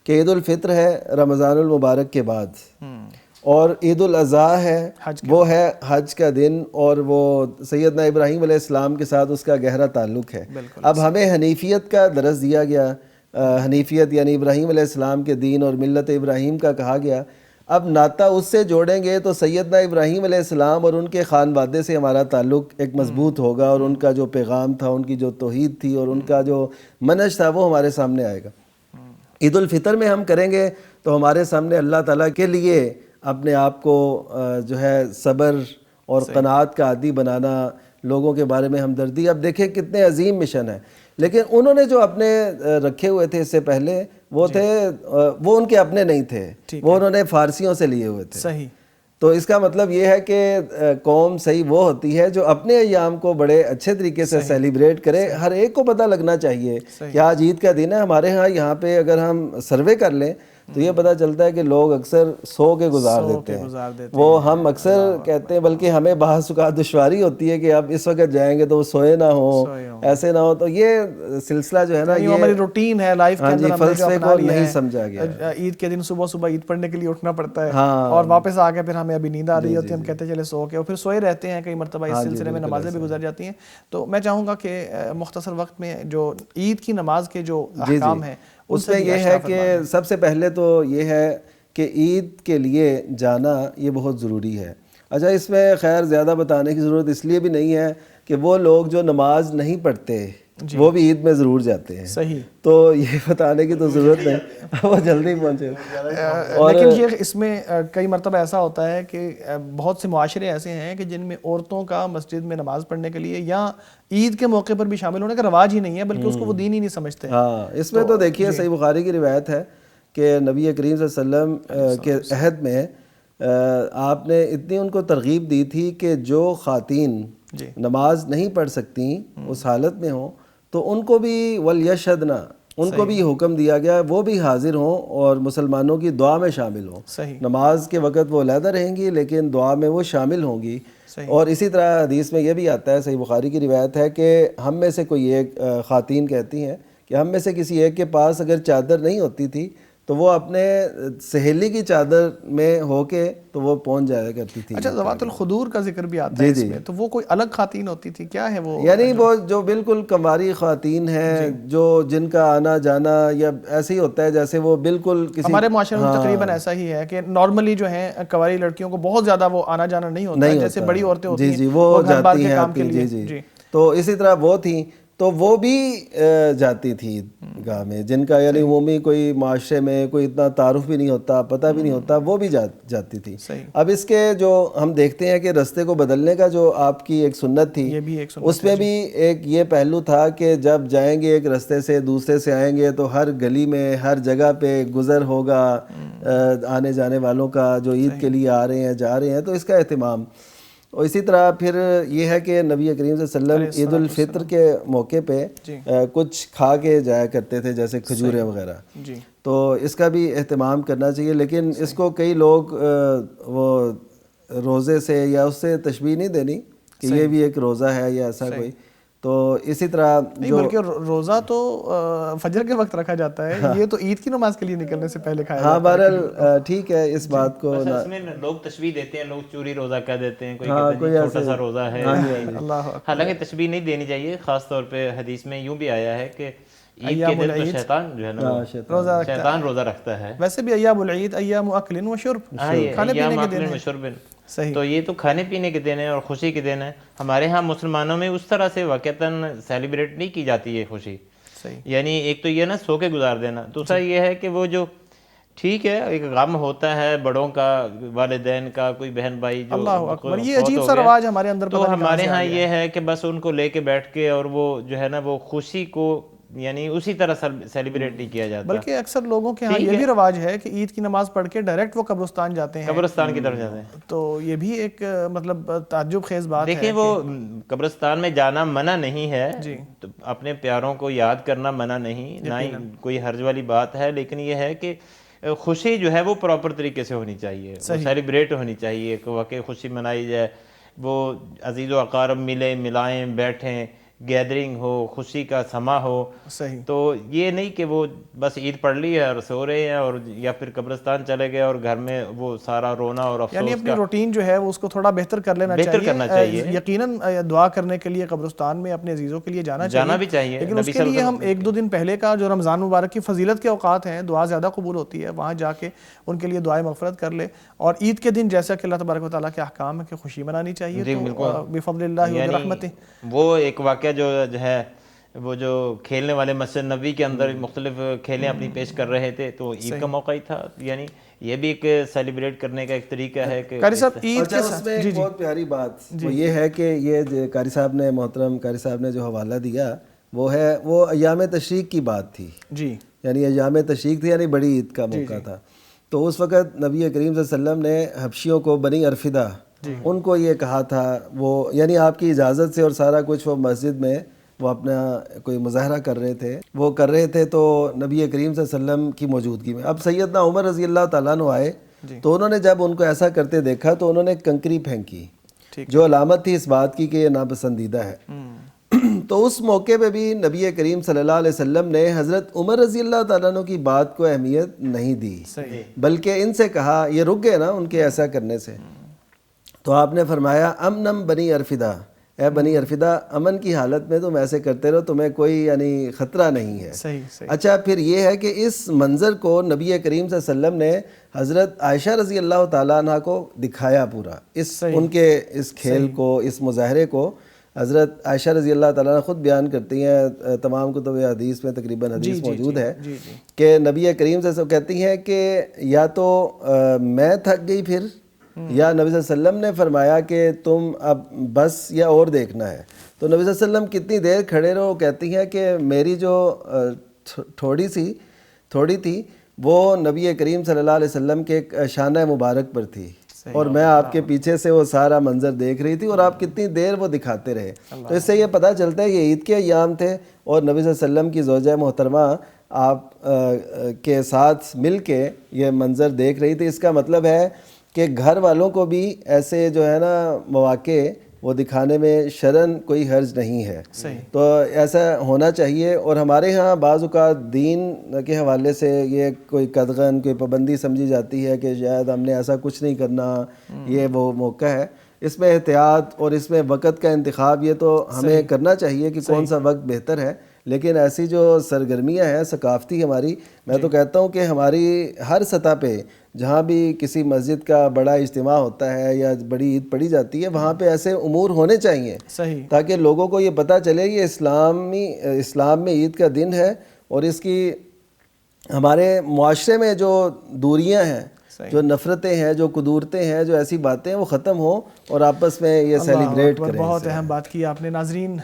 کہ عید الفطر ہے رمضان المبارک کے بعد، اور عید الاضحیٰ ہے، وہ ہے حج کا دن، اور وہ سیدنا ابراہیم علیہ السلام کے ساتھ اس کا گہرا تعلق ہے. اب ہمیں حنیفیت کا درس دیا گیا، حنیفیت یعنی ابراہیم علیہ السلام کے دین اور ملت ابراہیم کا کہا گیا. اب ناطہ اس سے جوڑیں گے تو سیدنا ابراہیم علیہ السلام اور ان کے خانوادے سے ہمارا تعلق ایک مضبوط ہوگا، اور ان کا جو پیغام تھا، ان کی جو توحید تھی اور ان کا جو منہج تھا، وہ ہمارے سامنے آئے گا. عید الفطر میں ہم کریں گے تو ہمارے سامنے اللہ تعالیٰ کے لیے اپنے آپ کو جو ہے صبر اور قناعت کا عادی بنانا، لوگوں کے بارے میں ہمدردی. اب دیکھیں کتنے عظیم مشن ہے. لیکن انہوں نے جو اپنے رکھے ہوئے تھے اس سے پہلے، وہ تھے، وہ ان کے اپنے نہیں تھے، وہ انہوں نے فارسیوں سے لیے ہوئے تھے. صحیح. تو اس کا مطلب یہ ہے کہ قوم صحیح وہ ہوتی ہے جو اپنے ایام کو بڑے اچھے طریقے سے سیلیبریٹ کرے. ہر ایک کو پتہ لگنا چاہیے کہ آج عید کا دن ہے. ہمارے ہاں یہاں پہ اگر ہم سروے کر لیں تو یہ پتہ چلتا ہے کہ لوگ اکثر سو کے گزار دیتے ہیں. وہ ہم اکثر کہتے ہیں، بلکہ ہمیں بعض اوقات دشواری ہوتی ہے کہ اب اس وقت جائیں گے تو وہ سوئے نہ ہوں، ایسے نہ ہو. تو یہ سلسلہ جو ہے نا، یہ ہماری روٹین ہے لائف کے اندر، فلسفے کو نہیں سمجھا گیا. عید کے دن صبح عید پڑھنے کے لیے اٹھنا پڑتا ہے، اور واپس آ کے پھر ہمیں ابھی نیند آ رہی ہوتی ہے، ہم کہتے ہیں چلے سو کے، اور پھر سوئے رہتے ہیں. کئی مرتبہ اس سلسلے میں نمازیں بھی گزر جاتی ہیں. تو میں چاہوں گا کہ مختصر وقت میں جو عید کی نماز کے جو احکام ہیں، اس میں یہ ہے کہ سب سے پہلے تو یہ ہے کہ عید کے لیے جانا یہ بہت ضروری ہے. اچھا، اس میں خیر زیادہ بتانے کی ضرورت اس لیے بھی نہیں ہے کہ وہ لوگ جو نماز نہیں پڑھتے وہ بھی عید میں ضرور جاتے ہیں. صحیح. تو یہ بتانے کی تو ضرورت نہیں، وہ جلدی پہنچے. لیکن یہ اس میں کئی مرتبہ ایسا ہوتا ہے کہ بہت سے معاشرے ایسے ہیں کہ جن میں عورتوں کا مسجد میں نماز پڑھنے کے لیے یا عید کے موقع پر بھی شامل ہونے کا رواج ہی نہیں ہے، بلکہ اس کو وہ دین ہی نہیں سمجھتے. ہاں، اس میں تو دیکھیے صحیح بخاری کی روایت ہے کہ نبی کریم صلی اللہ علیہ وسلم کے عہد میں آپ نے اتنی ان کو ترغیب دی تھی کہ جو خواتین نماز نہیں پڑھ سکتی اس حالت میں ہوں تو ان کو بھی ولیشہدنا، ان کو بھی حکم دیا گیا وہ بھی حاضر ہوں اور مسلمانوں کی دعا میں شامل ہوں. نماز کے وقت وہ علیحدہ رہیں گی لیکن دعا میں وہ شامل ہوں گی. اور اسی طرح حدیث میں یہ بھی آتا ہے، صحیح بخاری کی روایت ہے کہ ہم میں سے کوئی ایک خواتین کہتی ہیں کہ ہم میں سے کسی ایک کے پاس اگر چادر نہیں ہوتی تھی تو وہ اپنے سہیلی کی چادر میں ہو کے تو وہ پہنچ جایا کرتی تھی. اچھا، ذوات الخدور کا ذکر بھی آتا ہے اس میں، تو وہ کوئی الگ خواتین ہوتی تھی، کیا ہے وہ؟ یعنی وہ جو بالکل کنواری خواتین ہیں، جو جن کا آنا جانا یا ایسے ہی ہوتا ہے جیسے وہ بالکل کسی، ہمارے معاشرے میں تقریباً ایسا ہی ہے کہ نارملی جو ہیں کنواری لڑکیوں کو بہت زیادہ وہ آنا جانا نہیں ہوتا، جیسے بڑی عورتیں ہوتی ہیں. جی وہ جاتی ہیں. جی تو اسی طرح وہ تھیں، تو وہ بھی جاتی تھی گاہ میں، جن کا یعنی عمومی کوئی معاشرے میں کوئی اتنا تعارف بھی نہیں ہوتا، پتہ بھی نہیں ہوتا، وہ بھی جاتی تھی. اب اس کے جو ہم دیکھتے ہیں کہ رستے کو بدلنے کا جو آپ کی ایک سنت تھی، اس میں بھی ایک یہ پہلو تھا کہ جب جائیں گے ایک رستے سے دوسرے سے آئیں گے تو ہر گلی میں ہر جگہ پہ گزر ہوگا آنے جانے والوں کا جو عید کے لیے آ رہے ہیں جا رہے ہیں، تو اس کا اہتمام. اور اسی طرح پھر یہ ہے کہ نبی کریم صلی اللہ علیہ وسلم عید الفطر کے موقع پہ کچھ کھا کے جایا کرتے تھے جیسے کھجوریں وغیرہ. جی. تو اس کا بھی اہتمام کرنا چاہیے, لیکن اس کو کئی لوگ وہ روزے سے یا اس سے تشبیہ نہیں دینی کہ یہ بھی ایک روزہ ہے یا ایسا کوئی. تو اسی طرح نہیں, بلکہ روزہ تو فجر کے وقت رکھا جاتا ہے, یہ تو عید کی نماز کے لیے نکلنے سے پہلے کھایا جاتا ہے. بہرحال ٹھیک ہے, اس بات کو اس میں لوگ تشبیہ دیتے ہیں, لوگ چوری روزہ کہہ دیتے ہیں, کوئی کہتے ہیں چھوٹا سا روزہ ہے. حالانکہ تشبیہ نہیں دینی چاہیے, خاص طور پہ حدیث میں یوں بھی آیا ہے کہ عید کے دن تو شیطان جو ہے نا شیطان روزہ رکھتا ہے. ویسے بھی ایام العید ایام اکل و شرب, کھانے پینے کے دن ہیں. صحیح. تو یہ تو کھانے پینے کے دن ہے اور خوشی کے دن ہے. ہمارے ہاں مسلمانوں میں اس طرح سے واقعتاً سیلیبریٹ نہیں کی جاتی ہے خوشی. یعنی ایک تو یہ نا سو کے گزار دینا, دوسرا یہ ہے کہ وہ جو ٹھیک ہے ایک غم ہوتا ہے بڑوں کا, والدین کا, کوئی بہن بھائی جو اللہ اکبر, یہ عجیب سا رواج ہمارے اندر. تو ہمارے ہاں یہ ہے کہ بس ان کو لے کے بیٹھ کے اور وہ جو ہے نا وہ خوشی کو یعنی اسی طرح سیلیبریٹ نہیں کیا جاتا. بلکہ اکثر لوگوں کے ہاں یہ بھی رواج ہے کہ عید کی نماز پڑھ کے ڈائریکٹ وہ قبرستان جاتے ہیں, قبرستان کی طرف جاتے ہیں. تو یہ بھی ایک مطلب تعجب خیز بات ہے. دیکھیں وہ قبرستان میں جانا منع نہیں ہے, تو اپنے پیاروں کو یاد کرنا منع نہیں, نہ ہی کوئی حرج والی بات ہے, لیکن یہ ہے کہ خوشی جو ہے وہ پراپر طریقے سے ہونی چاہیے, سیلیبریٹ ہونی چاہیے, کہ واقعی خوشی منائی جائے, وہ عزیز و اقارب ملیں ملائیں بیٹھیں, گیدرنگ ہو, خوشی کا سما ہو. صحیح. تو یہ نہیں کہ وہ بس عید پڑھ لی ہے اور سو رہے ہیں, اور یا پھر قبرستان چلے گئے اور گھر میں وہ سارا رونا اور افسوس. یعنی اپنی روٹین جو ہے وہ اس کو تھوڑا بہتر کر لینا چاہیے. یقیناً دعا کرنے کے لیے قبرستان میں اپنے عزیزوں کے لیے جانا بھی چاہیے, لیکن اس کے لیے ہم ایک دو دن پہلے کا جو رمضان مبارک کی فضیلت کے اوقات ہیں, دعا زیادہ قبول ہوتی ہے, وہاں جا کے ان کے لیے دعائیں مغفرت کر لے. اور عید کے دن جیسا کہ اللہ تبارک و تعالیٰ کے احکام ہے کہ خوشی منانی چاہیے, تو بفضل اللہ و برحمتہ. وہ ایک واقعہ جو ہے وہ جو کھیلنے والے مسجد نبوی کے اندر مختلف کھیلیں اپنی پیش کر رہے تھے, تو عید کا موقع ہی تھا. یعنی یہ بھی ایک سیلیبریٹ کرنے کا ایک طریقہ ہے کہ قاری صاحب عید کے ساتھ ایک بہت پیاری بات وہ یہ ہے کہ یہ قاری صاحب نے محترم قاری صاحب نے جو حوالہ دیا وہ ہے وہ ایام تشریق کی بات تھی. جی. یعنی ایام تشریق تھی, یعنی بڑی عید کا موقع تھا. تو اس وقت نبی کریم صلی اللہ علیہ وسلم نے حبشیوں کو بنی ارفدہ ان کو یہ کہا تھا, وہ یعنی آپ کی اجازت سے اور سارا کچھ وہ مسجد میں وہ اپنا کوئی مظاہرہ کر رہے تھے تو نبی کریم صلی اللہ علیہ وسلم کی موجودگی میں. اب سیدنا عمر رضی اللہ تعالیٰ عنہ آئے, تو انہوں نے جب ان کو ایسا کرتے دیکھا تو انہوں نے کنکری پھینکی, جو علامت تھی اس بات کی کہ یہ ناپسندیدہ ہے. تو اس موقع پہ بھی نبی کریم صلی اللہ علیہ وسلم نے حضرت عمر رضی اللہ تعالیٰ عنہ کی بات کو اہمیت نہیں دی, بلکہ ان سے کہا, یہ رک گئے نا ان کے ایسا کرنے سے, تو آپ نے فرمایا امنم بنی ارفدہ, اے بنی ارفدہ امن کی حالت میں تم ایسے کرتے رہو, تمہیں کوئی یعنی خطرہ نہیں ہے. اچھا, پھر یہ ہے کہ اس منظر کو نبی کریم صلی اللہ علیہ وسلم نے حضرت عائشہ رضی اللہ تعالیٰ عنہ کو دکھایا پورا, ان کے اس کھیل کو, اس مظاہرے کو. حضرت عائشہ رضی اللہ تعالیٰ عنہ خود بیان کرتی ہیں, تمام کتب حدیث میں تقریباً حدیث موجود ہے کہ نبی کریم سے کہتی ہیں کہ یا تو میں تھک گئی پھر, یا نبی صلی اللہ علیہ وسلم نے فرمایا کہ تم اب بس یا اور دیکھنا ہے. تو نبی صلی اللہ علیہ وسلم کتنی دیر کھڑے رہو, کہتی ہیں کہ میری جو تھوڑی تھی وہ نبی کریم صلی اللہ علیہ وسلم کے شانہ مبارک پر تھی, اور میں آپ کے پیچھے سے وہ سارا منظر دیکھ رہی تھی, اور آپ کتنی دیر وہ دکھاتے رہے. تو اس سے یہ پتہ چلتا ہے یہ عید کے ایام تھے, اور نبی صلی اللہ علیہ وسلم کی زوجہ محترمہ آپ کے ساتھ مل کے یہ منظر دیکھ رہی تھی. اس کا مطلب ہے کہ گھر والوں کو بھی ایسے جو ہے نا مواقع وہ دکھانے میں شرعاً کوئی حرج نہیں ہے. تو ایسا ہونا چاہیے. اور ہمارے ہاں بعض اوقات دین کے حوالے سے یہ کوئی قدغن, کوئی پابندی سمجھی جاتی ہے کہ شاید ہم نے ایسا کچھ نہیں کرنا, یہ وہ موقع ہے. اس میں احتیاط اور اس میں وقت کا انتخاب یہ تو ہمیں کرنا چاہیے کہ کون سا وقت بہتر ہے. لیکن ایسی جو سرگرمیاں ہیں ثقافتی ہماری, میں تو کہتا ہوں کہ ہماری ہر سطح پہ جہاں بھی کسی مسجد کا بڑا اجتماع ہوتا ہے یا بڑی عید پڑھی جاتی ہے, وہاں پہ ایسے امور ہونے چاہیے تاکہ لوگوں کو یہ پتہ چلے یہ اسلام میں عید کا دن ہے, اور اس کی ہمارے معاشرے میں جو دوریاں ہیں, جو نفرتیں ہیں, جو قدورتیں ہیں, جو ایسی باتیں ہیں وہ ختم ہوں اور آپس میں یہ سیلیبریٹ کریں. بہت اہم بات کی آپ نے. ناظرین,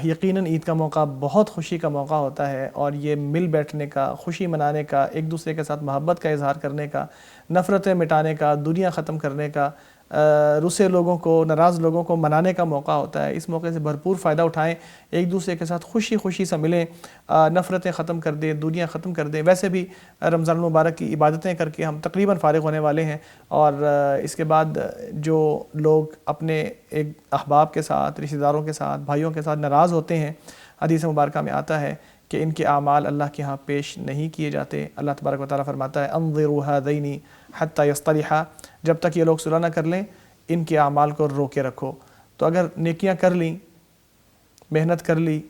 یقیناً عید کا موقع بہت خوشی کا موقع ہوتا ہے, اور یہ مل بیٹھنے کا, خوشی منانے کا, ایک دوسرے کے ساتھ محبت کا اظہار کرنے کا, نفرتیں مٹانے کا, دنیا ختم کرنے کا رسے لوگوں کو، ناراض لوگوں کو منانے کا موقع ہوتا ہے۔ اس موقع سے بھرپور فائدہ اٹھائیں، ایک دوسرے کے ساتھ خوشی خوشی سے ملیں، نفرتیں ختم کر دیں، دوریاں ختم کر دیں۔ ویسے بھی رمضان المبارک کی عبادتیں کر کے ہم تقریباً فارغ ہونے والے ہیں، اور اس کے بعد جو لوگ اپنے ایک احباب کے ساتھ، رشتہ داروں کے ساتھ، بھائیوں کے ساتھ ناراض ہوتے ہیں، حدیث مبارکہ میں آتا ہے کہ ان کے اعمال اللہ کے ہاں پیش نہیں کیے جاتے۔ اللہ تبارک و تعالیٰ فرماتا ہے انظروا هذین حتی یصطلحا، جب تک یہ لوگ صلح نہ کر لیں ان کے اعمال کو روکے رکھو۔ تو اگر نیکیاں کر لیں، محنت کر لی،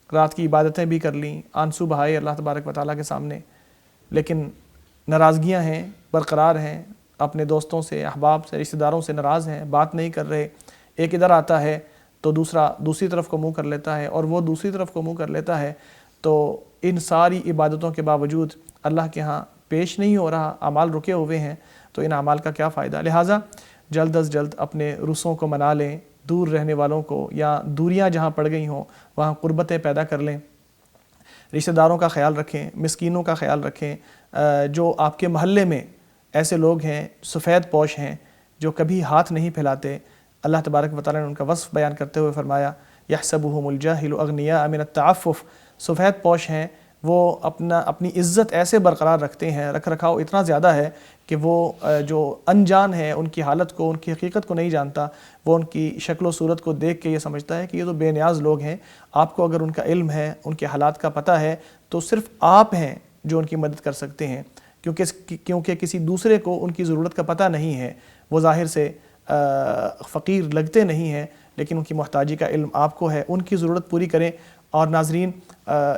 رات کی عبادتیں بھی کر لیں، آنسو بہائے اللہ تبارک و تعالیٰ کے سامنے، لیکن ناراضگیاں ہیں، برقرار ہیں، اپنے دوستوں سے، احباب سے، رشتہ داروں سے ناراض ہیں، بات نہیں کر رہے، ایک ادھر آتا ہے تو دوسرا دوسری طرف کو منہ کر لیتا ہے، اور وہ دوسری طرف کو منہ کر لیتا ہے، تو ان ساری عبادتوں کے باوجود اللہ کے ہاں پیش نہیں ہو رہا، اعمال رکے ہوئے ہیں، تو ان اعمال کا کیا فائدہ؟ لہٰذا جلد از جلد اپنے رسوں کو منا لیں، دور رہنے والوں کو، یا دوریاں جہاں پڑ گئی ہوں وہاں قربتیں پیدا کر لیں، رشتہ داروں کا خیال رکھیں، مسکینوں کا خیال رکھیں۔ جو آپ کے محلے میں ایسے لوگ ہیں سفید پوش ہیں جو کبھی ہاتھ نہیں پھیلاتے، اللہ تبارک و تعالیٰ نے ان کا وصف بیان کرتے ہوئے فرمایا یحسبهم الجاہل اغنیاء من التعفف، سفید پوش ہیں، وہ اپنی عزت ایسے برقرار رکھتے ہیں، رکھ رکھاؤ اتنا زیادہ ہے کہ وہ جو انجان ہے ان کی حالت کو، ان کی حقیقت کو نہیں جانتا، وہ ان کی شکل و صورت کو دیکھ کے یہ سمجھتا ہے کہ یہ تو بے نیاز لوگ ہیں۔ آپ کو اگر ان کا علم ہے، ان کے حالات کا پتہ ہے، تو صرف آپ ہیں جو ان کی مدد کر سکتے ہیں، کیونکہ کسی دوسرے کو ان کی ضرورت کا پتہ نہیں ہے، وہ ظاہر سے فقیر لگتے نہیں ہیں، لیکن ان کی محتاجی کا علم آپ کو ہے، ان کی ضرورت پوری کریں۔ اور ناظرین،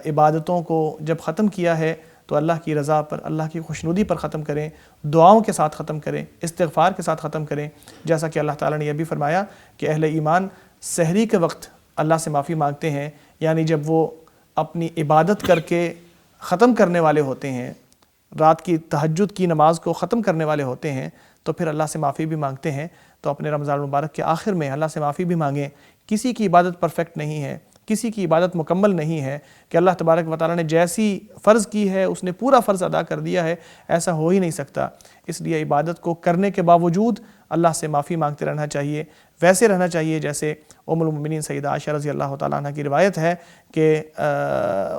عبادتوں کو جب ختم کیا ہے تو اللہ کی رضا پر، اللہ کی خوشنودی پر ختم کریں، دعاؤں کے ساتھ ختم کریں، استغفار کے ساتھ ختم کریں، جیسا کہ اللہ تعالیٰ نے یہ بھی فرمایا کہ اہل ایمان سحری کے وقت اللہ سے معافی مانگتے ہیں، یعنی جب وہ اپنی عبادت کر کے ختم کرنے والے ہوتے ہیں، رات کی تہجد کی نماز کو ختم کرنے والے ہوتے ہیں، تو پھر اللہ سے معافی بھی مانگتے ہیں۔ تو اپنے رمضان المبارک کے آخر میں اللہ سے معافی بھی مانگیں۔ کسی کی عبادت پرفیکٹ نہیں ہے، کسی کی عبادت مکمل نہیں ہے کہ اللہ تبارک و تعالیٰ نے جیسی فرض کی ہے اس نے پورا فرض ادا کر دیا ہے، ایسا ہو ہی نہیں سکتا۔ اس لیے عبادت کو کرنے کے باوجود اللہ سے معافی مانگتے رہنا چاہیے، ویسے رہنا چاہیے جیسے ام المؤمنین سیدہ عائشہ رضی اللہ تعالیٰ عنہ کی روایت ہے کہ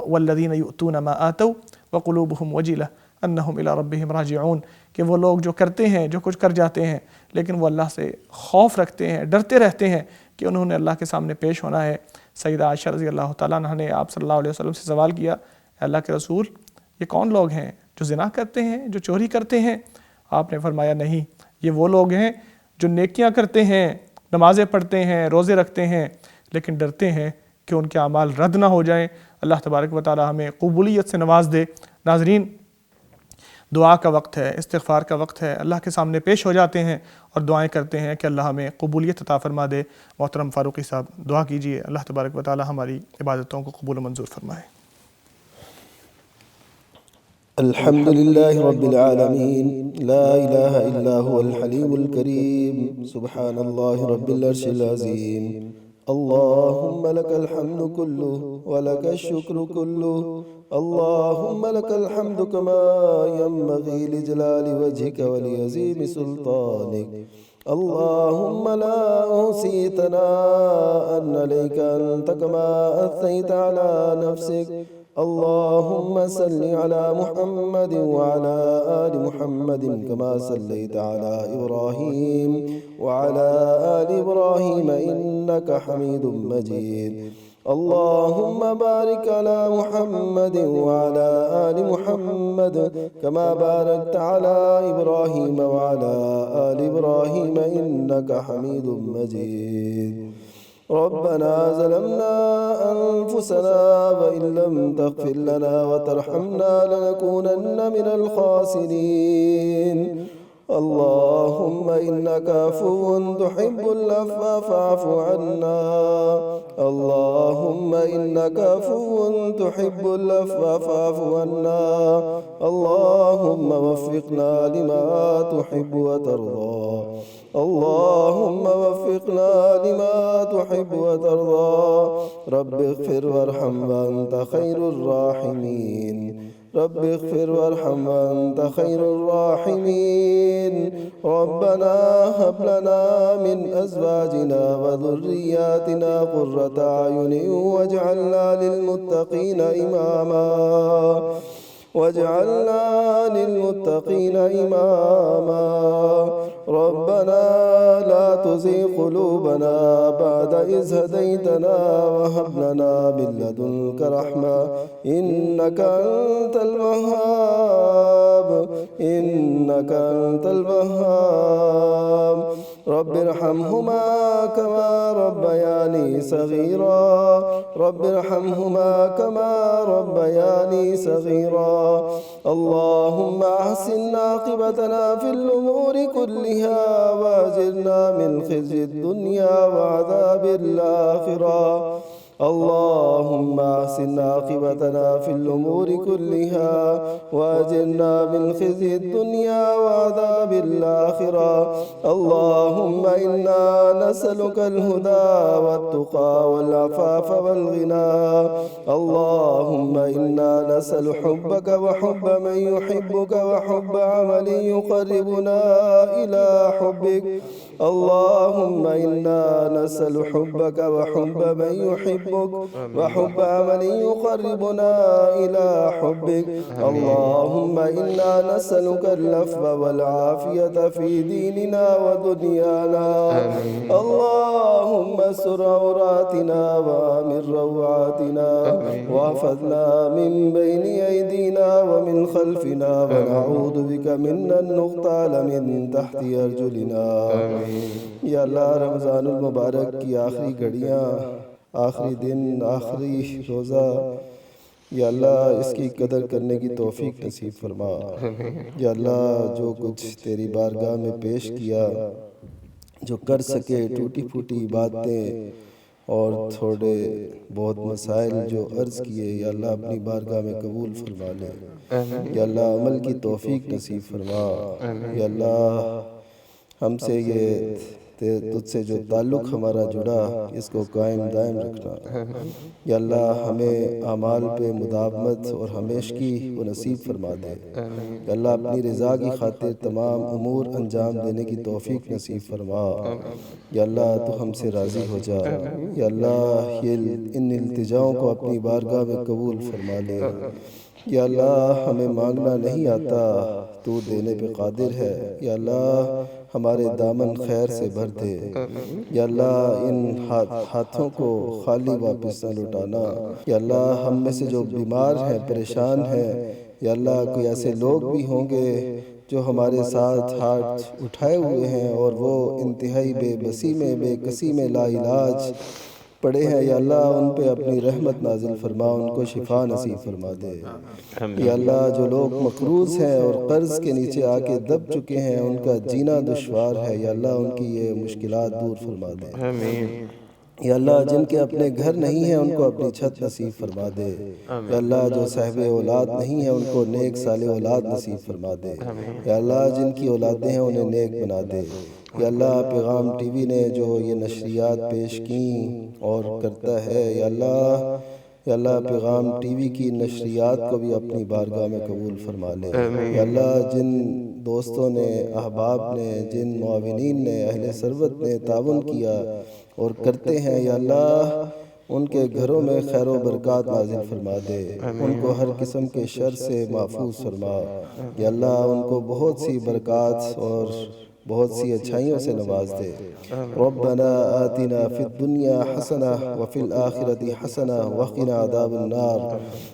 والذین یؤتون ما آتوا وقلوبہم وجلہ انہم الی ربہم راجعون، کہ وہ لوگ جو کرتے ہیں، جو کچھ کر جاتے ہیں، لیکن وہ اللہ سے خوف رکھتے ہیں، ڈرتے رہتے ہیں کہ انہوں نے اللہ کے سامنے پیش ہونا ہے۔ سیدہ عائشہ رضی اللہ تعالیٰ عنہ نے آپ صلی اللہ علیہ وسلم سے سوال کیا، اے اللہ کے رسول، یہ کون لوگ ہیں جو زنا کرتے ہیں، جو چوری کرتے ہیں؟ آپ نے فرمایا نہیں، یہ وہ لوگ ہیں جو نیکیاں کرتے ہیں، نمازیں پڑھتے ہیں، روزے رکھتے ہیں، لیکن ڈرتے ہیں کہ ان کے اعمال رد نہ ہو جائیں۔ اللہ تبارک و تعالیٰ ہمیں قبولیت سے نواز دے۔ ناظرین، دعا کا وقت ہے، استغفار کا وقت ہے، اللہ کے سامنے پیش ہو جاتے ہیں اور دعائیں کرتے ہیں کہ اللہ ہمیں قبولیت عطا فرما دے۔ محترم فاروقی صاحب دعا کیجئے، اللہ تبارک و تعالی ہماری عبادتوں کو قبول و منظور فرمائے۔ الحمد لله رب العالمين، لا إله إلا هو الحليم الكريم، سبحان الله رب العرش العظيم، اللهم لك الحمد كله ولك الشكر كله، اللهم لك الحمد كما ينبغي لجلال وجهك ولعظيم سلطانك، اللهم لا أحصي ثناء عليك أنت كما أثنيت على نفسك، اللهم صل على محمد وعلى آل محمد كما صليت على إبراهيم وعلى آل إبراهيم إنك حميد مجيد، اللهم بارك على محمد وعلى آل محمد كما باركت على إبراهيم وعلى آل إبراهيم إنك حميد مجيد، ربنا ظلمنا أنفسنا وإن لم تغفر لنا وترحمنا لنكونن من الخاسرين، اللهم إنك عفو تحب العفو فاعف عنا، اللهم إنك عفو تحب العفو فاعف عنا، اللهم وفقنا لما تحب وترضى، اللهم وفقنا لما تحب وترضى، رب اغفر وارحم وأنت خير الراحمين، رب اغفر وارحم وأنت خير الراحمين ربنا هب لنا من أزواجنا وذرياتنا قرة أعين واجعلنا للمتقين إماما ربنا لا تزغ قلوبنا بعد إذ هديتنا وهب لنا من لدنك رحمة إنك أنت الوهاب رب ارحمهما كما ربياني صغيرا اللهم أحسن عاقبتنا في الأمور كلها وأجرنا من خزي الدنيا وعذاب الآخرة اللهم أحسن عاقبتنا في الأمور كلها وأجرنا من خزي الدنيا وعذاب الآخرة اللهم إنا نسألك الهدى والتقى والعفاف والغنى اللهم إنا نسأل حبك وحب من يحبك وحب عمل يقربنا إلى حبك اللهم إنا نسأل حبك وحب من يحبك وحب عمل يقربنا إلى حبك اللهم إنا نسألك العفو والعافية في ديننا ودنيانا اللهم استر عوراتنا وآمن روعاتنا واحفظنا من بين أيدينا ومن خلفنا ونعوذ بك من أن نغتال من تحت أرجلنا یا اللہ رمضان المبارک کی آخری گھڑیاں، آخری دن، آخری روزہ، یا اللہ اس کی قدر کرنے کی توفیق نصیب فرما۔ یا اللہ جو کچھ تیری بارگاہ میں پیش کیا، جو کر سکے ٹوٹی پھوٹی باتیں اور تھوڑے بہت مسائل جو عرض کیے، یا اللہ اپنی بارگاہ میں قبول فرما لے۔ یا اللہ عمل کی توفیق نصیب فرما۔ یا اللہ ہم سے یہ تجھ سے جو تعلق ہمارا جڑا اس کو قائم دائم رکھنا۔ یا اللہ ہمیں اعمال پہ مداومت اور ہمیشگی کو نصیب فرما دے۔ یا اللہ اپنی رضا کی خاطر تمام امور انجام دینے کی توفیق نصیب فرما۔ یا اللہ تو ہم سے راضی ہو جا۔ یا اللہ ان التجاؤں کو اپنی بارگاہ میں قبول فرما لے۔ یا اللہ ہمیں مانگنا نہیں آتا، تو دینے پہ قادر ہے۔ یا اللہ ہمارے دامن خیر سے بھر دے۔ یا اللہ ان ہاتھوں کو خالی واپس نہ لوٹانا۔ یا اللہ ہم میں سے جو بیمار ہیں، پریشان ہیں، یا اللہ کوئی ایسے لوگ بھی ہوں گے جو ہمارے ساتھ ہاتھ اٹھائے ہوئے ہیں اور وہ انتہائی بے بسی میں، بے کسی میں لا علاج پڑے ہیں، یا اللہ ان پہ اپنی رحمت نازل فرما، ان کو شفا نصیب فرما دے۔ یا اللہ جو لوگ مقروض ہیں اور قرض کے نیچے آ کے دب چکے ہیں، ان کا جینا دشوار ہے، یا اللہ ان کی یہ مشکلات دور فرما دے۔ یا اللہ جن کے اپنے گھر نہیں ہیں ان کو اپنی چھت نصیب فرما دے۔ یا اللہ جو صاحب اولاد نہیں ہیں ان کو نیک صالح اولاد نصیب فرما دے۔ یا اللہ جن کی اولادیں ہیں انہیں نیک بنا دے۔ یا اللہ پیغام ٹی وی نے جو یہ نشریات پیش کیں اور کرتا ہے، یا اللہ پیغام ٹی وی کی نشریات کو بھی اپنی بارگاہ میں قبول فرما لے۔ یا اللہ جن دوستوں نے، احباب نے، جن معاونین نے، اہل ثروت نے تعاون کیا اور کرتے ہیں، یا اللہ ان کے گھروں میں خیر و برکات نازل فرما دے، ان کو ہر قسم کے شر سے محفوظ فرما۔ یا اللہ ان کو بہت سی برکات اور بہت سی اچھائیوں سے نواز دے۔ ربنا آتنا فی الدنیا حسنہ وفی الآخرۃ حسنہ وقنا عذاب النار۔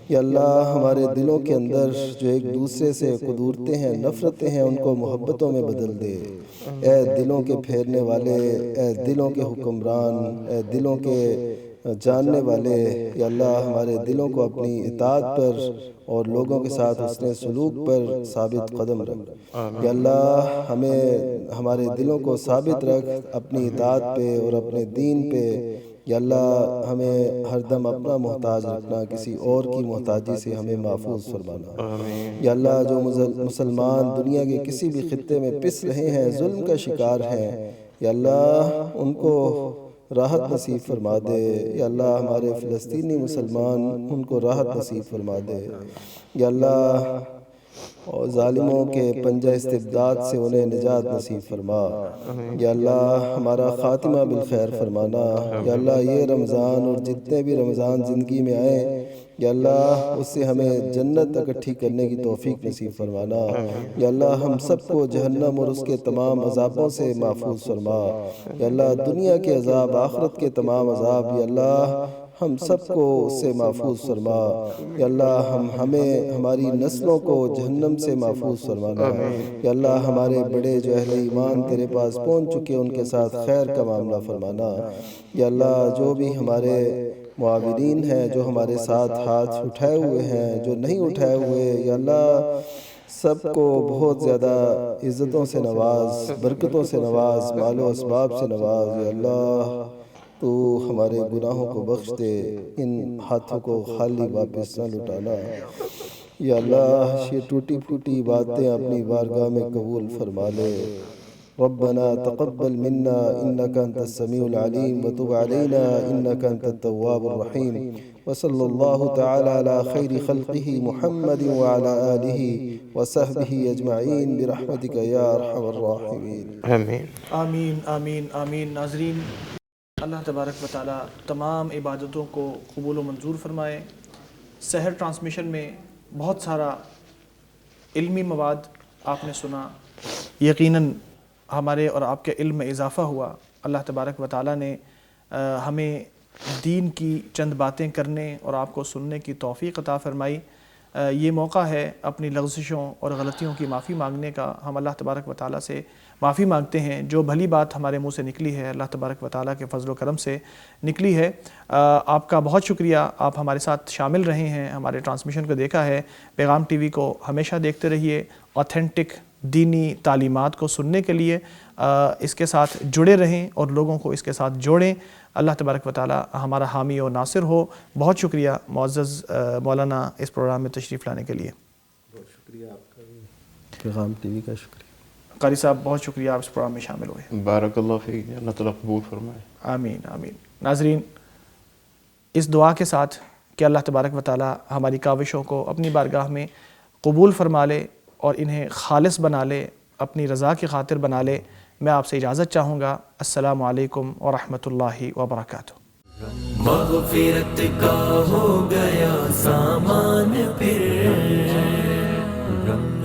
یا اللہ ہمارے دلوں کے اندر جو ایک دوسرے سے قدورتیں ہیں، نفرتیں ہیں، ان کو محبتوں میں بدل دے۔ اے دلوں کے پھیرنے والے، اے دلوں کے حکمران، اے دلوں کے جاننے والے، یا اللہ ہمارے دلوں کو اپنی اطاعت پر اور لوگوں کے ساتھ حسن سلوک پر ثابت قدم رکھ۔ یا اللہ ہمیں ہمارے دلوں کو ثابت رکھ اپنی اطاعت پہ اور اپنے دین پہ۔ یا اللہ ہمیں ہر دم اپنا محتاج رکھنا، کسی اور کی محتاجی سے ہمیں محفوظ فرمانا۔ یا اللہ جو مسلمان دنیا کے کسی بھی خطے میں پس رہے ہیں، ظلم کا شکار ہیں، یا اللہ ان کو راحت نصیب فرما دے۔ یا اللہ ہمارے فلسطینی مسلمان ان کو راحت نصیب فرما دے۔ یا اللہ اور ظالموں کے پنجہ استبداد سے انہیں نجات نصیب فرما۔ یا اللہ ہمارا خاتمہ بالخیر فرمانا۔ یا اللہ یہ رمضان اور جتنے بھی رمضان زندگی میں آئیں یا اللہ اس سے ہمیں جنت اکٹھی کرنے کی توفیق نصیب فرمانا۔ یا اللہ ہم سب کو جہنم اور اس کے تمام عذابوں سے محفوظ فرما۔ یا اللہ دنیا کے عذاب، آخرت کے تمام عذاب یا اللہ ہم سب کو اس سے محفوظ فرما۔ یا اللہ ہمیں ہماری نسلوں کو جہنم سے محفوظ فرمانا۔ یا اللہ ہمارے بڑے جو اہل ایمان تیرے پاس پہنچ چکے ان کے ساتھ خیر کا معاملہ فرمانا۔ یا اللہ جو بھی ہمارے معاونین ہیں، جو ہمارے ساتھ ہاتھ اٹھائے ہوئے ہیں، جو نہیں اٹھائے ہوئے، یا اللہ سب کو بہت زیادہ عزتوں سے نواز، برکتوں سے نواز، مال و اسباب سے نواز۔ یا اللہ تو ہمارے گناہوں کو بخش دے، ان ہاتھوں کو خالی واپس نہ لٹانا۔ یا اللہ یہ ٹوٹی پھوٹی باتیں اپنی بارگاہ میں قبول فرما لے۔ ربنا تقبل منا انك انت السميع العليم وتب علينا انك انت التواب الرحيم وصلى الله تعالى على خير خلقه محمد وعلى آله وصحبه اجمعین برحمتك یا ارحم الراحمین۔ آمین آمین آمین آمین۔ ناظرین، اللہ تبارک و تعالی تمام عبادتوں کو قبول و منظور فرمائے۔ سحر ٹرانسمیشن میں بہت سارا علمی مواد آپ نے سنا، یقیناً ہمارے اور آپ کے علم میں اضافہ ہوا۔ اللہ تبارک و تعالیٰ نے ہمیں دین کی چند باتیں کرنے اور آپ کو سننے کی توفیق عطا فرمائی۔ یہ موقع ہے اپنی لغزشوں اور غلطیوں کی معافی مانگنے کا۔ ہم اللہ تبارک و تعالیٰ سے معافی مانگتے ہیں جو بھلی بات ہمارے منہ سے نکلی ہے، اللہ تبارک و تعالیٰ کے فضل و کرم سے نکلی ہے۔ آپ کا بہت شکریہ، آپ ہمارے ساتھ شامل رہے ہیں، ہمارے ٹرانسمیشن کو دیکھا ہے۔ پیغام ٹی وی کو ہمیشہ دیکھتے رہیے، آتھینٹک دینی تعلیمات کو سننے کے لیے اس کے ساتھ جڑے رہیں اور لوگوں کو اس کے ساتھ جوڑیں۔ اللہ تبارک و تعالی ہمارا حامی و ناصر ہو۔ بہت شکریہ معزز مولانا اس پروگرام میں تشریف لانے کے لیے۔ بہت شکریہ آپ کا بھی، پیغام ٹی وی کا شکریہ۔ قاری صاحب بہت شکریہ، آپ اس پروگرام میں شامل ہوئے۔ بارک اللہ فیک، اللہ تعالیٰ قبول فرمائے۔ آمین آمین۔ ناظرین، اس دعا کے ساتھ کہ اللہ تبارک و تعالی ہماری کاوشوں کو اپنی بارگاہ میں قبول فرما لے اور انہیں خالص بنا لے، اپنی رضا کی خاطر بنا لے، میں آپ سے اجازت چاہوں گا۔ السلام علیکم ورحمۃ اللہ وبرکاتہ۔ مغفرت کا ہو گیا سامان پھر،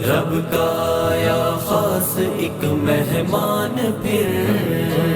رب کا آیا خاص ایک مہمان پھر۔